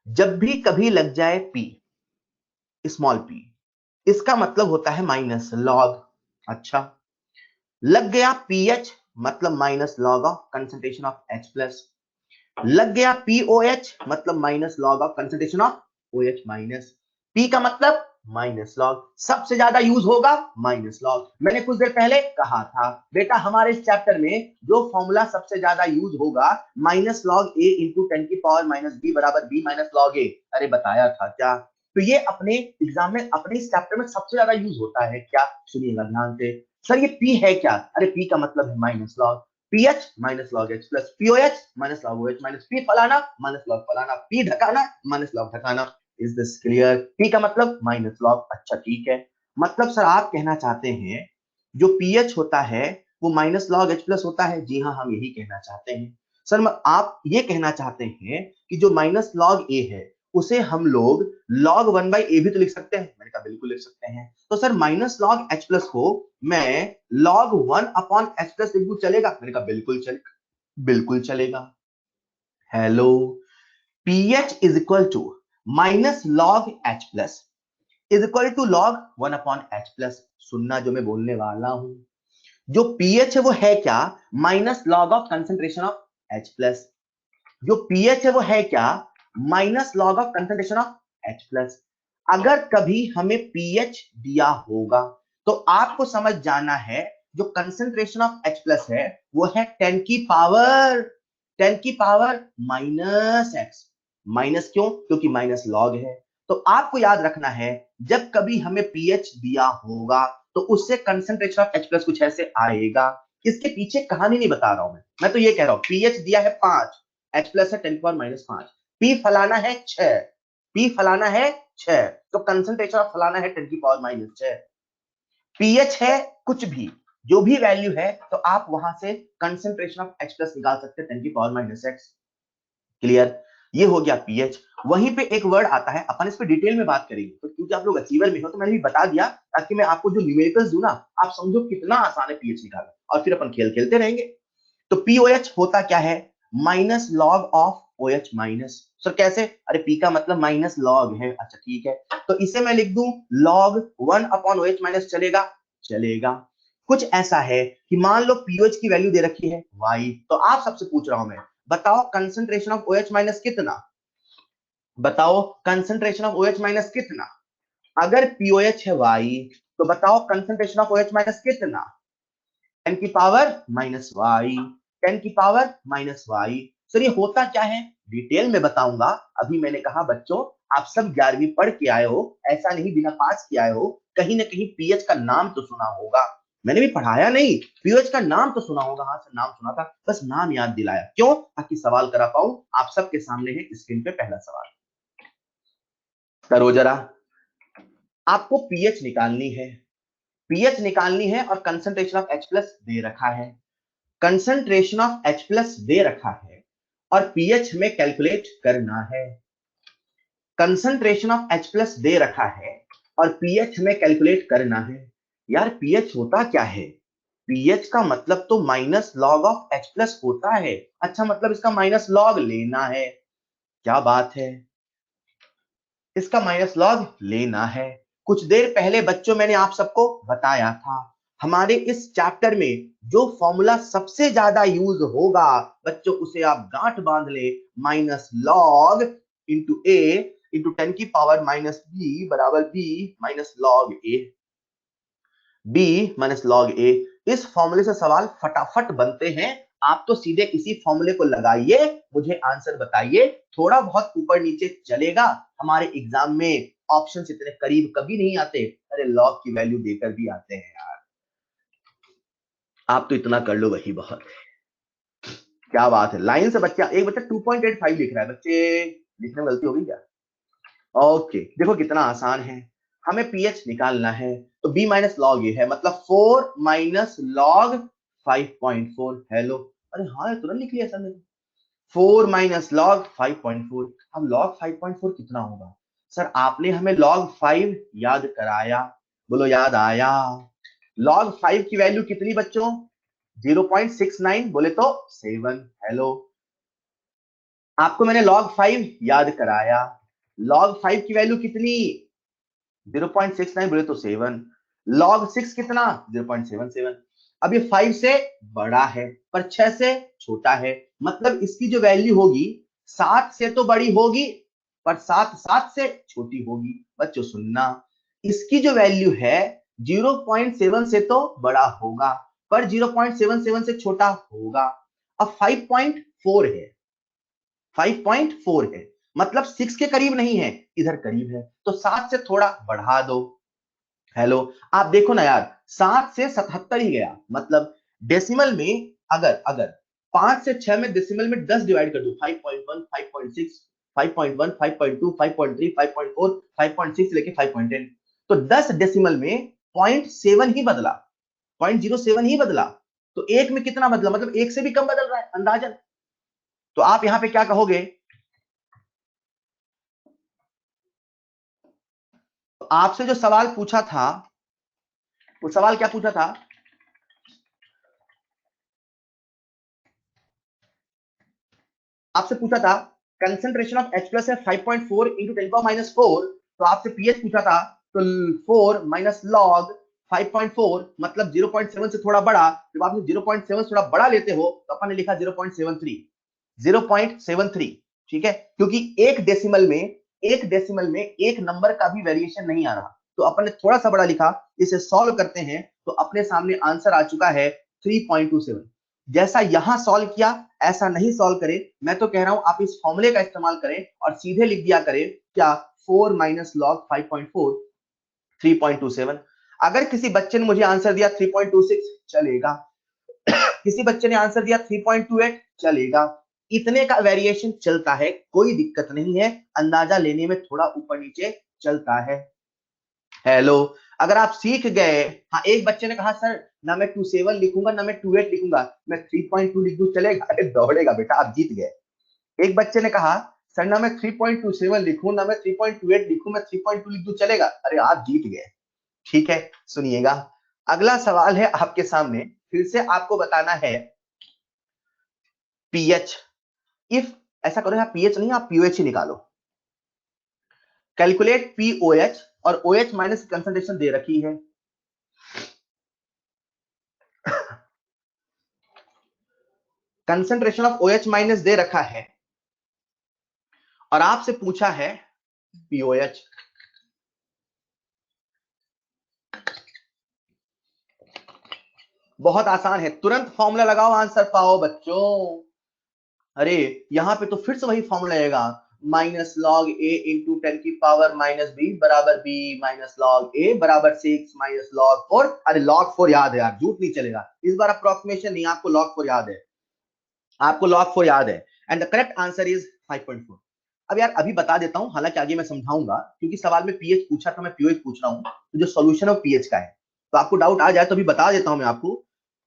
जब भी कभी लग जाए पी, स्मॉल पी, इसका मतलब होता है माइनस लॉग। अच्छा, लग गया पीएच मतलब minus log of concentration of H plus, लग गया पीओएच मतलब minus log of concentration of OH minus. P का मतलब माइनस लॉग, सबसे ज्यादा यूज होगा माइनस लॉग। मैंने कुछ देर पहले कहा था बेटा, हमारे इस चैप्टर में जो फॉर्मूला सबसे ज्यादा यूज होगा, माइनस लॉग ए इंटू 10 की पावर -b बराबर b माइनस लॉग ए। अरे बताया था क्या, तो ये अपने एग्जाम में, अपने इस चैप्टर में सबसे ज्यादा यूज होता है। क्या, सुनिएगा ध्यान से। सर ये पी है क्या, अरे पी का मतलब है minus log, pH minus log H plus, pOH minus log OH minus P फलाना माइनस लॉग फलाना, पी ढकाना माइनस लॉग ढकाना। इज दिस क्लियर, पी का मतलब माइनस लॉग। अच्छा ठीक है, मतलब सर आप कहना चाहते हैं जो पीएच होता है वो माइनस लॉग एच प्लस होता है। जी हाँ, हम यही कहना चाहते हैं। सर आप ये कहना चाहते हैं कि जो माइनस लॉग ए है उसे हम लोग log 1/a भी तो लिख सकते हैं। मैंने कहा बिल्कुल लिख सकते हैं। तो sir minus log H plus को मैं log 1/h+ लिख दूं, चलेगा? मैंने कहा बिल्कुल चलेगा, बिल्कुल चलेगा। Hello, pH is equal to minus log H plus is equal to log 1/h+। सुनना जो मैं बोलने वाला हूं, जो pH है वो है क्या, minus log of concentration of H+। जो pH है वो है क्या, minus log of concentration of H+। अगर कभी हमें pH दिया होगा तो आपको समझ जाना है जो कंसेंट्रेशन ऑफ H+ है वो है 10 की पावर -x। माइनस क्यों, क्योंकि माइनस लॉग है। तो आपको याद रखना है, जब कभी हमें pH दिया होगा तो उससे कंसेंट्रेशन ऑफ H+ कुछ ऐसे आएगा। इसके पीछे कहानी नहीं बता रहा हूं मैं तो ये कह रहा हूं pH दिया है 5, H+ है 10 की पावर -5, P फलाना है 6, P फलाना है 6, तो कंसेंट्रेशन ऑफ फलाना है 10 की पावर -6। पीएच है कुछ भी, जो भी वैल्यू है, तो आप वहां से कंसेंट्रेशन ऑफ H+ निकाल सकते हैं 10 की पावर -x। क्लियर, ये हो गया पीएच। वहीं पे एक वर्ड आता है, अपन इस पे डिटेल में बात करेंगे, तो क्योंकि आप लोग अचीवर में हो तो मैंने भी बता दिया ताकि मैं आपको जो न्यूमेरिकल्स दूं ना, आप समझो कितना आसान है पीएच निकालना, और फिर अपन खेल खेलते रहेंगे। तो पीओएच होता क्या है, minus log of OH minus. Sir कैसे, अरे पी का मतलब माइनस लॉग है। अच्छा ठीक है, तो इसे मैं लिख दूं log 1/OH माइनस, चलेगा? चलेगा। कुछ ऐसा है कि मान लो पीओएच की वैल्यू दे रखी है y, तो आप सबसे पूछ रहा हूं मैं, बताओ कंसंट्रेशन ऑफ OH माइनस कितना, बताओ कंसंट्रेशन ऑफ OH माइनस कितना। अगर पीओएच है y, तो बताओ कंसंट्रेशन ऑफ OH माइनस कितना, 10 की पावर माइनस वाई, 10 की पावर माइनस वाई। सर ये होता क्या है, डिटेल में बताऊंगा। अभी मैंने कहा बच्चों आप सब 11वीं पढ़ के आए हो, ऐसा नहीं बिना पास किए आए हो, कहीं ना कहीं पीएच का नाम तो सुना होगा। मैंने भी पढ़ाया नहीं, पीएच का नाम तो सुना होगा। हाँ सर नाम सुना था, बस नाम याद दिलाया, क्यों, ताकि सवाल करा पाऊं। आप सबके सामने है स्क्रीन पे पहला सवाल, करो जरा। आपको पीएच निकालनी है, पीएच निकालनी है और कंसंट्रेशन ऑफ H प्लस दे रखा है, कंसंट्रेशन ऑफ H प्लस दे रखा है और पीएच में कैलकुलेट करना है। कंसंट्रेशन ऑफ H प्लस दे रखा है और पीएच में कैलकुलेट करना है। यार पीएच होता क्या है, पीएच का मतलब तो minus log of H plus होता है। अच्छा मतलब इसका माइनस लॉग लेना है, क्या बात है, इसका माइनस लॉग लेना है। कुछ देर पहले बच्चों मैंने आप सबको बताया था, हमारे इस चैप्टर में जो फॉर्मूला सबसे ज्यादा यूज होगा बच्चों उसे आप गांठ बांध ले, माइनस लॉग इंटू ए इंटू 10 की पावर माइनस बी बराबर बी माइनस लॉग ए, बी माइनस लॉग ए। इस फॉर्मूले से सवाल फटाफट बनते हैं। आप तो सीधे इसी फॉर्मूले को लगाइए, मुझे आंसर बताइए। थोड़ा बहुत ऊपर नीचे चलेगा, हमारे एग्जाम में ऑप्शंस इतने करीब कभी नहीं आते। अरे लॉग की वैल्यू देकर भी आते हैं यार, आप तो इतना कर लो वही बहुत है। क्या बात है, लाइन से बच्चा, एक बच्चा 2.85 लिख रहा है, बच्चे लिखने में गलती हो गई क्या। ओके देखो कितना आसान है, हमें पीएच निकालना है, तो बी माइनस लॉग ये है, मतलब 4 माइनस लॉग 5.4। हेलो, अरे हाँ तुरंत लिख लिया सर ने, 4 माइनस लॉग 5.4। अब लॉग 5.4 कितना होगा, सर आपने हमें लॉग 5 याद कराया, बोलो याद आया। लॉग 5 की वैल्यू कितनी बच्चों, 0.69, बोले तो 7। हेलो, आपको मैंने log 5 याद कराया, log 5 की वैल्यू कितनी, 0.69, बोले तो 7। log 6 कितना, 0.77। अब ये 5 से बड़ा है पर 6 से छोटा है, मतलब इसकी जो वैल्यू होगी 7 से तो बड़ी होगी पर 7 से छोटी होगी। बच्चों सुनना, इसकी जो वैल्यू है 0.7 से तो बड़ा होगा पर 0.77 से छोटा होगा। अब 5.4 है, 5.4 है, मतलब 6 के करीब नहीं है, इधर करीब है, तो 7 से थोड़ा बढ़ा दो। हेलो, आप देखो ना यार, 7 से 77 ही गया, मतलब डेसिमल में अगर अगर 5 से 6 में डेसिमल में 10 डिवाइड कर दो, 5.1 5.6 5.1 5.2 5.3 5.4 5.6 लेके 5.10, तो 10 डेसिमल में 0.7 ही बदला, 0.07 ही बदला, तो एक में कितना बदला, मतलब एक से भी कम बदल रहा है अंदाजन। तो आप यहां पे क्या कहोगे, आपसे जो सवाल पूछा था, वो सवाल क्या पूछा था, आपसे पूछा था कंसंट्रेशन ऑफ H प्लस है 5.4 इंटू 10 पावर माइनस 4, तो आपसे पीएच पूछा था, तो 4 माइनस लॉग 5.4 मतलब 0.7 से थोड़ा बड़ा, जब आप 0.7 से थोड़ा बड़ा लेते हो तो अपन ने लिखा 0.73, 0.73, ठीक है, क्योंकि एक डेसिमल में एक नंबर का भी वेरिएशन नहीं आ रहा, तो अपन ने थोड़ा सा बड़ा लिखा। इसे सॉल्व करते हैं तो अपने सामने आंसर आ चुका है 3.27। जैसा यहां सॉल्व किया ऐसा नहीं सॉल्व करें, मैं तो कह रहा हूं आप इस फॉर्मूले का इस्तेमाल करें और सीधे लिख दिया करें क्या, 4 माइनस लॉग 5.4 3.27। अगर किसी बच्चे ने मुझे आंसर दिया 3.26 चलेगा, किसी बच्चे ने आंसर दिया 3.28 चलेगा, इतने का वेरिएशन चलता है, कोई दिक्कत नहीं है, अंदाजा लेने में थोड़ा ऊपर नीचे चलता है। हेलो, अगर आप सीख गए, हाँ एक बच्चे ने कहा सर ना मैं 27 लिखूंगा ना मैं 28 लिखूंगा, मैं 3.2 लिख दूं चलेगा, अरे दौड़ेगा बेटा, आप जीत गए। एक बच्चे ने कहा सर ना मैं 3.27 लिखूं ना मैं 3.28 लिखूं, मैं 3.2 लिख दूं चलेगा, अरे आप जीत गए। ठीक है, सुनिएगा, अगला सवाल है आपके सामने, फिर से आपको बताना है पीएच। इफ ऐसा करो, आप पीएच नहीं आप पीओएच ही निकालो, कैलकुलेट पीओएच, और ओएच माइनस कंसंट्रेशन दे रखी है, कंसंट्रेशन ऑफ OH माइनस दे रखा है और आपसे पूछा है POH। बहुत आसान है, तुरंत फॉर्मूला लगाओ, आंसर पाओ बच्चों। अरे यहां पे तो फिर से वही फॉर्मूला आएगा, माइनस लॉग ए इंटू 10 की पावर माइनस बी बराबर बी माइनस लॉग ए बराबर 6 माइनस लॉग 4। अरे लॉग 4 याद है यार, झूठ नहीं चलेगा, इस बार अप्रोक्सीमेशन नहीं, आपको लॉग 4 याद है, आपको लॉग 4 याद है। And the correct answer is 5.4। अब यार अभी बता देता हूं, हालांकि आगे मैं समझाऊंगा, क्योंकि सवाल में पीएच पूछा था, मैं पीओएच पूछ रहा हूं, तो जो सॉल्यूशन है पीएच का है, तो आपको डाउट आ जाए तो अभी बता देता हूं मैं आपको।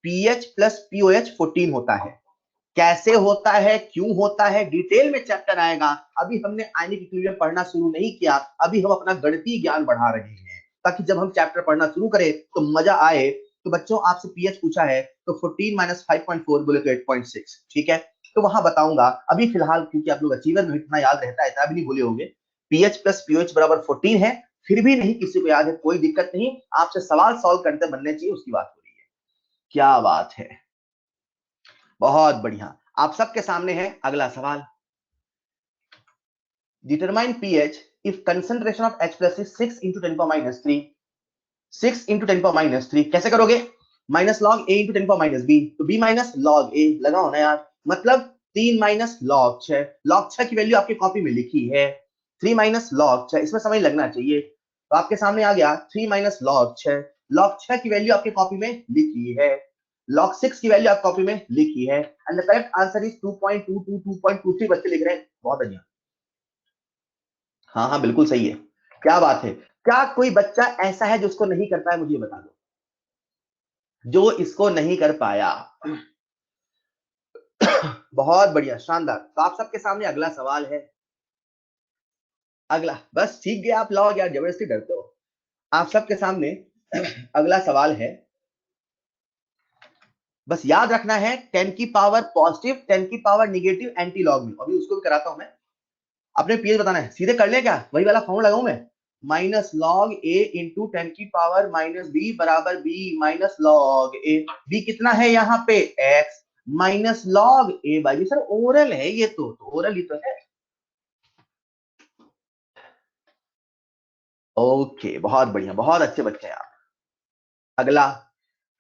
पीएच प्लस पीओएच 14 होता है। कैसे होता है, क्यों होता है, डिटेल में चैप्टर आएगा। अभी हमने आयनिक इक्विलिब्रियम पढ़ना शुरू नहीं किया, अभी हम अपना गणितीय ज्ञान बढ़ा रहे हैं, ताकि जब हम चैप्टर पढ़ना शुरू करें तो मजा आए। तो बच्चों आपसे पीएच पूछा है, तो 14 माइनस 5.4 बोले तो 8.6, ठीक है, तो वहां बताऊंगा। अभी फिलहाल क्योंकि आप लोग अचीवर में इतना याद रहता है, इतना भी नहीं भूले होंगे, पीएच प्लस पीओएच बराबर 14 है, फिर भी नहीं किसी को याद है, कोई दिक्कत नहीं, आपसे सवाल सॉल्व करते बनने चाहिए, उसकी बात हो रही है। क्या बात है, बहुत बढ़िया। आप सबके सामने है अगला सवाल। Determine pH if concentration of H plus is 6 into 10 power minus 3। 6 into 10 power minus 3 कैसे करोगे, minus log a into 10 power minus b, तो b माइनस लॉग a लगाओ ना यार, मतलब 3 माइनस लॉग 6, लॉग 6 की वैल्यू आपकी कॉपी में लिखी है, 3 माइनस लॉग 6, इसमें समय लगना चाहिए, तो आपके सामने आ गया 3 माइनस लॉग 6, लॉग 6 की वैल्यू आपकी कॉपी में लिखी है, लॉग 6 की वैल्यू आप कॉपी में लिखी है, and the correct answer is 2.22 2.23 बच्चे लिख रहे हैं, बहुत बढ़िया। हाँ हाँ बिल्कुल सही है, क्या बात है। क्या कोई बच्चा ऐसा है जो इसको नहीं कर पाया, मुझे बता दो, जो इसको नहीं कर पाया। बहुत बढ़िया, शानदार। तो आप सबके सामने अगला सवाल है, अगला, बस सीख गए आप लोग यार, जबरदस्ती डरते हो। आप सबके सामने अगला सवाल है, बस याद रखना है 10 की पावर पॉजिटिव 10 की पावर निगेटिव एंटी लॉग में, अभी उसको भी कराता हूं मैं। अपने पीएच बताना है, सीधे कर ले क्या, वही वाला फॉर्मूला लगाऊं मैं, माइनस लॉग ए इंटू 10 की पावर माइनस बी बराबर बी माइनस लॉग ए, बी कितना है यहाँ पे x, minus log A by, sir oral है ये तो ओरल ही तो है। ओके बहुत बढ़िया, बहुत अच्छे बच्चे हैं आप। अगला,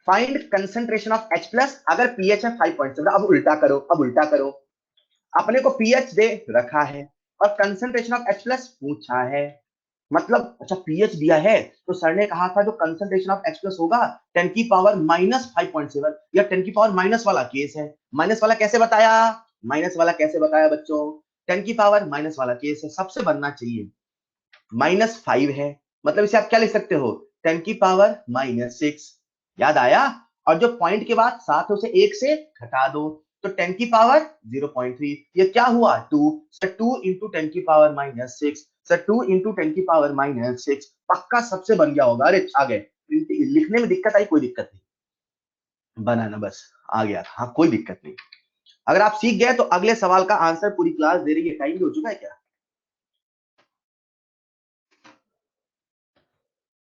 find concentration of H plus अगर पीएच है 5.7। अब उल्टा करो, अब उल्टा करो, अपने को पीएच दे रखा है और कंसंट्रेशन ऑफ H प्लस पूछा है, मतलब अच्छा पीएच दिया है, तो सर ने कहा था जो कंसंट्रेशन ऑफ H प्लस होगा 10 की पावर माइनस 5.7, या 10 की पावर माइनस वाला केस है, माइनस वाला कैसे बताया, माइनस वाला कैसे बताया बच्चों, 10 की पावर माइनस वाला केस है, सबसे बनना चाहिए -5 है, मतलब इसे आप क्या लिख सकते हो, 10 की पावर -6, याद आया, और जो पॉइंट के बाद साथ उसे 1 से घटा दो, तो 10 की पावर 0.3, ये क्या हुआ 2, सर 2 इंटू 10 की पावर -6, सर 2 इंटू 10 की पावर -6, पक्का सबसे बन गया होगा। अरे आ गए, लिखने में दिक्कत आई, कोई दिक्कत नहीं, बनाना बस आ गया, हाँ कोई दिक्कत नहीं। अगर आप सीख गए तो अगले सवाल का आंसर पूरी क्लास दे रही है, टाइम भी हो चुका है क्या,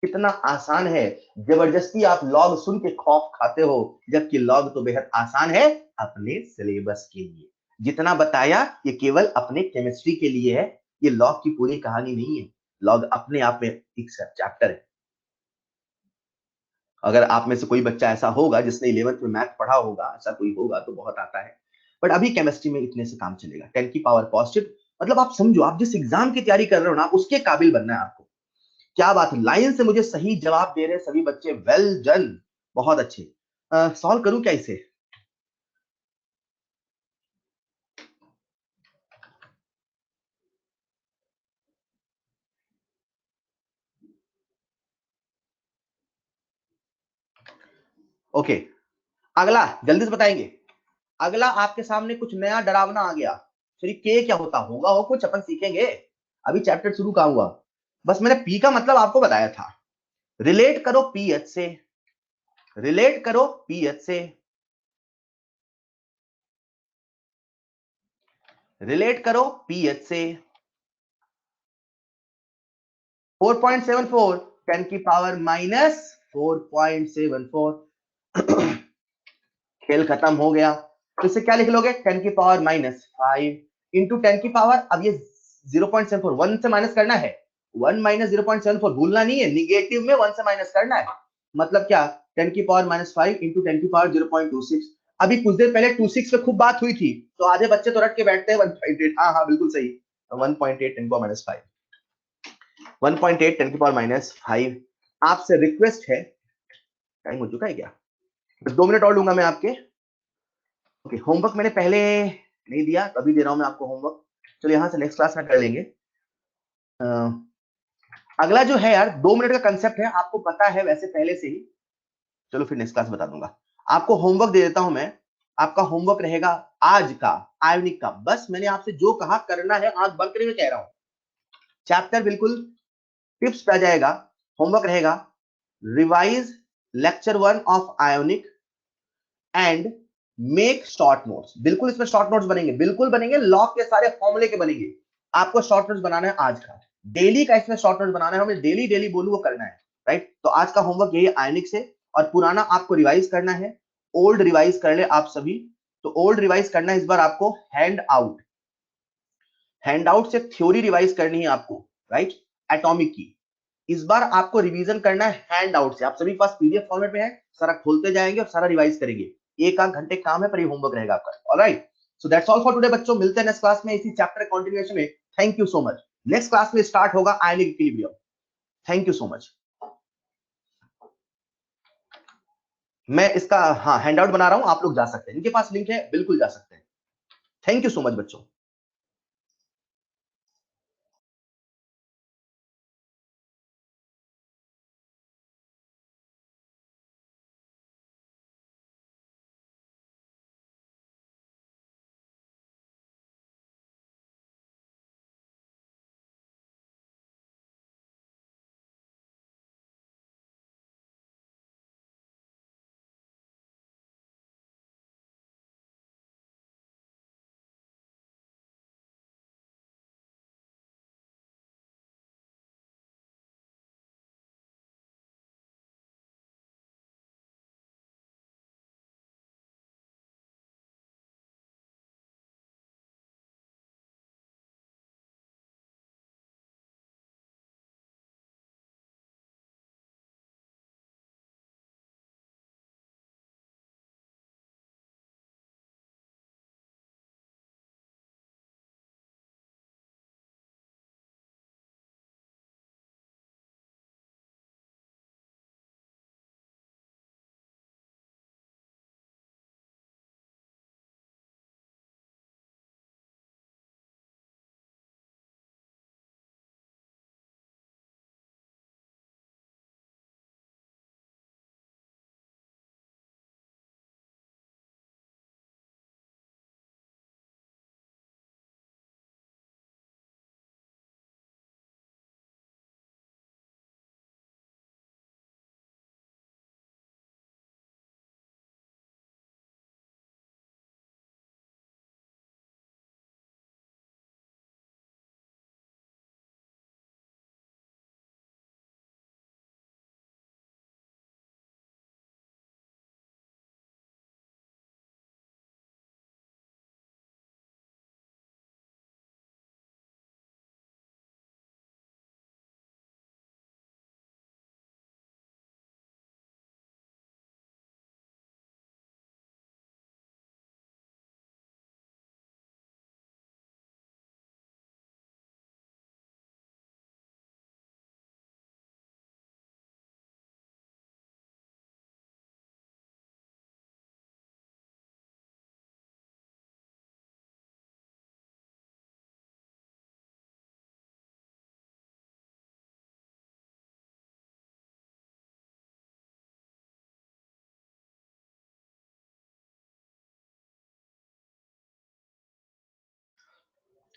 कितना आसान है, जबरदस्ती आप लॉग सुन के खौफ खाते हो, जबकि लॉग तो बेहद आसान है अपने सिलेबस के लिए, जितना बताया ये केवल अपने केमिस्ट्री के लिए है, ये लॉग की पूरी कहानी नहीं है, लॉग अपने आप में एक चैप्टर है। अगर आप में से कोई बच्चा ऐसा होगा जिसने 11th में मैथ पढ़ा होगा, ऐसा कोई होगा तो बहुत आता है, बट अभी केमिस्ट्री में इतने से काम चलेगा, 10 की पावर पॉजिटिव, मतलब आप समझो, आप जिस एग्जाम की तैयारी कर रहे हो ना, उसके काबिल बनना है आपको। क्या बात है, लाइन से मुझे सही जवाब दे रहे सभी बच्चे, वेल डन, बहुत अच्छे। सॉल्व करूं क्या इसे, ओके, अगला जल्दी से बताएंगे, अगला आपके सामने कुछ नया डरावना आ गया, चलिए के क्या होता होगा, वो कुछ अपन सीखेंगे, अभी चैप्टर शुरू कहां हुआ, बस मैंने पी का मतलब आपको बताया था, रिलेट करो पीएच से, रिलेट करो पीएच से, रिलेट करो पीएच से, 4.74 10 की पावर -4.74, खेल खत्म हो गया, तो इससे क्या लिख लोगे 10 की पावर -5 इंटू 10 की पावर, अब ये 0.74 1 से माइनस करना है, 1 माइनस 0.74 भूलना नहीं है, निगेटिव में 1 से माइनस करना है, मतलब क्या 10 की पावर -5 इंटू 10 की पावर 0.26। अभी कुछ देर पहले 26 पे खूब बात हुई थी, तो आधे बच्चे तो रट के बैठते हैं 1.8। हाँ हाँ बिल्कुल सही, 1.8 10 की पावर -5, 1.8 10 की पावर -5। आपसे रिक्वेस्ट है, टाइम हो चुका है क्या, बस 2 मिनट और लूंगा मैं आपके। ओके, होमवर्क मैंने पहले नहीं दिया, अभी दे रहा हूं मैं आपको होमवर्क। चलो यहां से नेक्स्ट क्लास में कर लेंगे। अगला जो है यार 2 मिनट का कंसेप्ट है, आपको पता है वैसे पहले से ही, चलो फिर नेक्स्ट क्लास बता दूंगा। आपको होमवर्क दे देता हूं मैं, आपका होमवर्क रहेगा आज का आयोनिक का, बस मैंने आपसे जो कहा करना है, आंख बंद करके कह रहा हूं, चैप्टर बिल्कुल टिप्स पे आ जाएगा। होमवर्क रहेगा revise lecture 1 of ionic and make short notes. बिल्कुल इसमें शॉर्ट नोट्स बनेंगे, बिल्कुल बनेंगे, लॉग के सारे फॉर्मूले के बनेंगे। आपको शॉर्ट नोट्स बनाना है आज का, डेली का इसमें शॉर्ट नोट्स बनाना है, हमें डेली डेली बोलू वो करना है, राइट। तो आज का होमवर्क यही आयोनिक से, और पुराना आपको रिवाइज करना है, ओल्ड रिवाइज कर ले आप सभी। तो ओल्ड रिवाइज करना है इस बार आपको हैंड आउट से थ्योरी रिवाइज करनी है आपको, राइट, एटॉमिक की। इस बार आपको रिवीजन करना है हैंड आउट से, आप सभी पास पीडीएफ फॉर्मेट में है, सारा खोलते जाएंगे और सारा रिवाइज करेंगे। एक आध घंटे काम है पर ये होमवर्क रहेगा आपका, alright. So that's all for today बच्चों, मिलते हैं नेक्स्ट क्लास में इसी चैप्टर कंटिन्यूएशन में। Thank you so much. Next class में स्टार्ट होगा ionic equilibrium. Thank you so much. मैं इसका हाँ हैंड आउट बना रहा हूं, आप लोग जा सकते हैं, इनके पास लिंक है, बिल्कुल जा सकते हैं। थैंक यू सो मच बच्चों।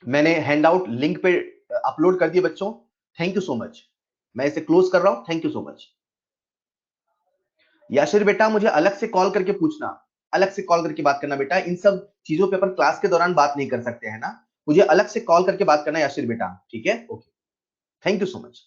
मैंने हैंड आउट लिंक पे अपलोड कर दिए बच्चों। Thank you so much. मैं इसे क्लोज कर रहा हूं। Thank you so much. Yasir बेटा मुझे अलग से कॉल करके पूछना, अलग से कॉल करके बात करना बेटा, इन सब चीजों पे अपन क्लास के दौरान बात नहीं कर सकते हैं ना, मुझे अलग से कॉल करके बात करना है याशिर बेटा, ठीक है। Okay, thank you so much.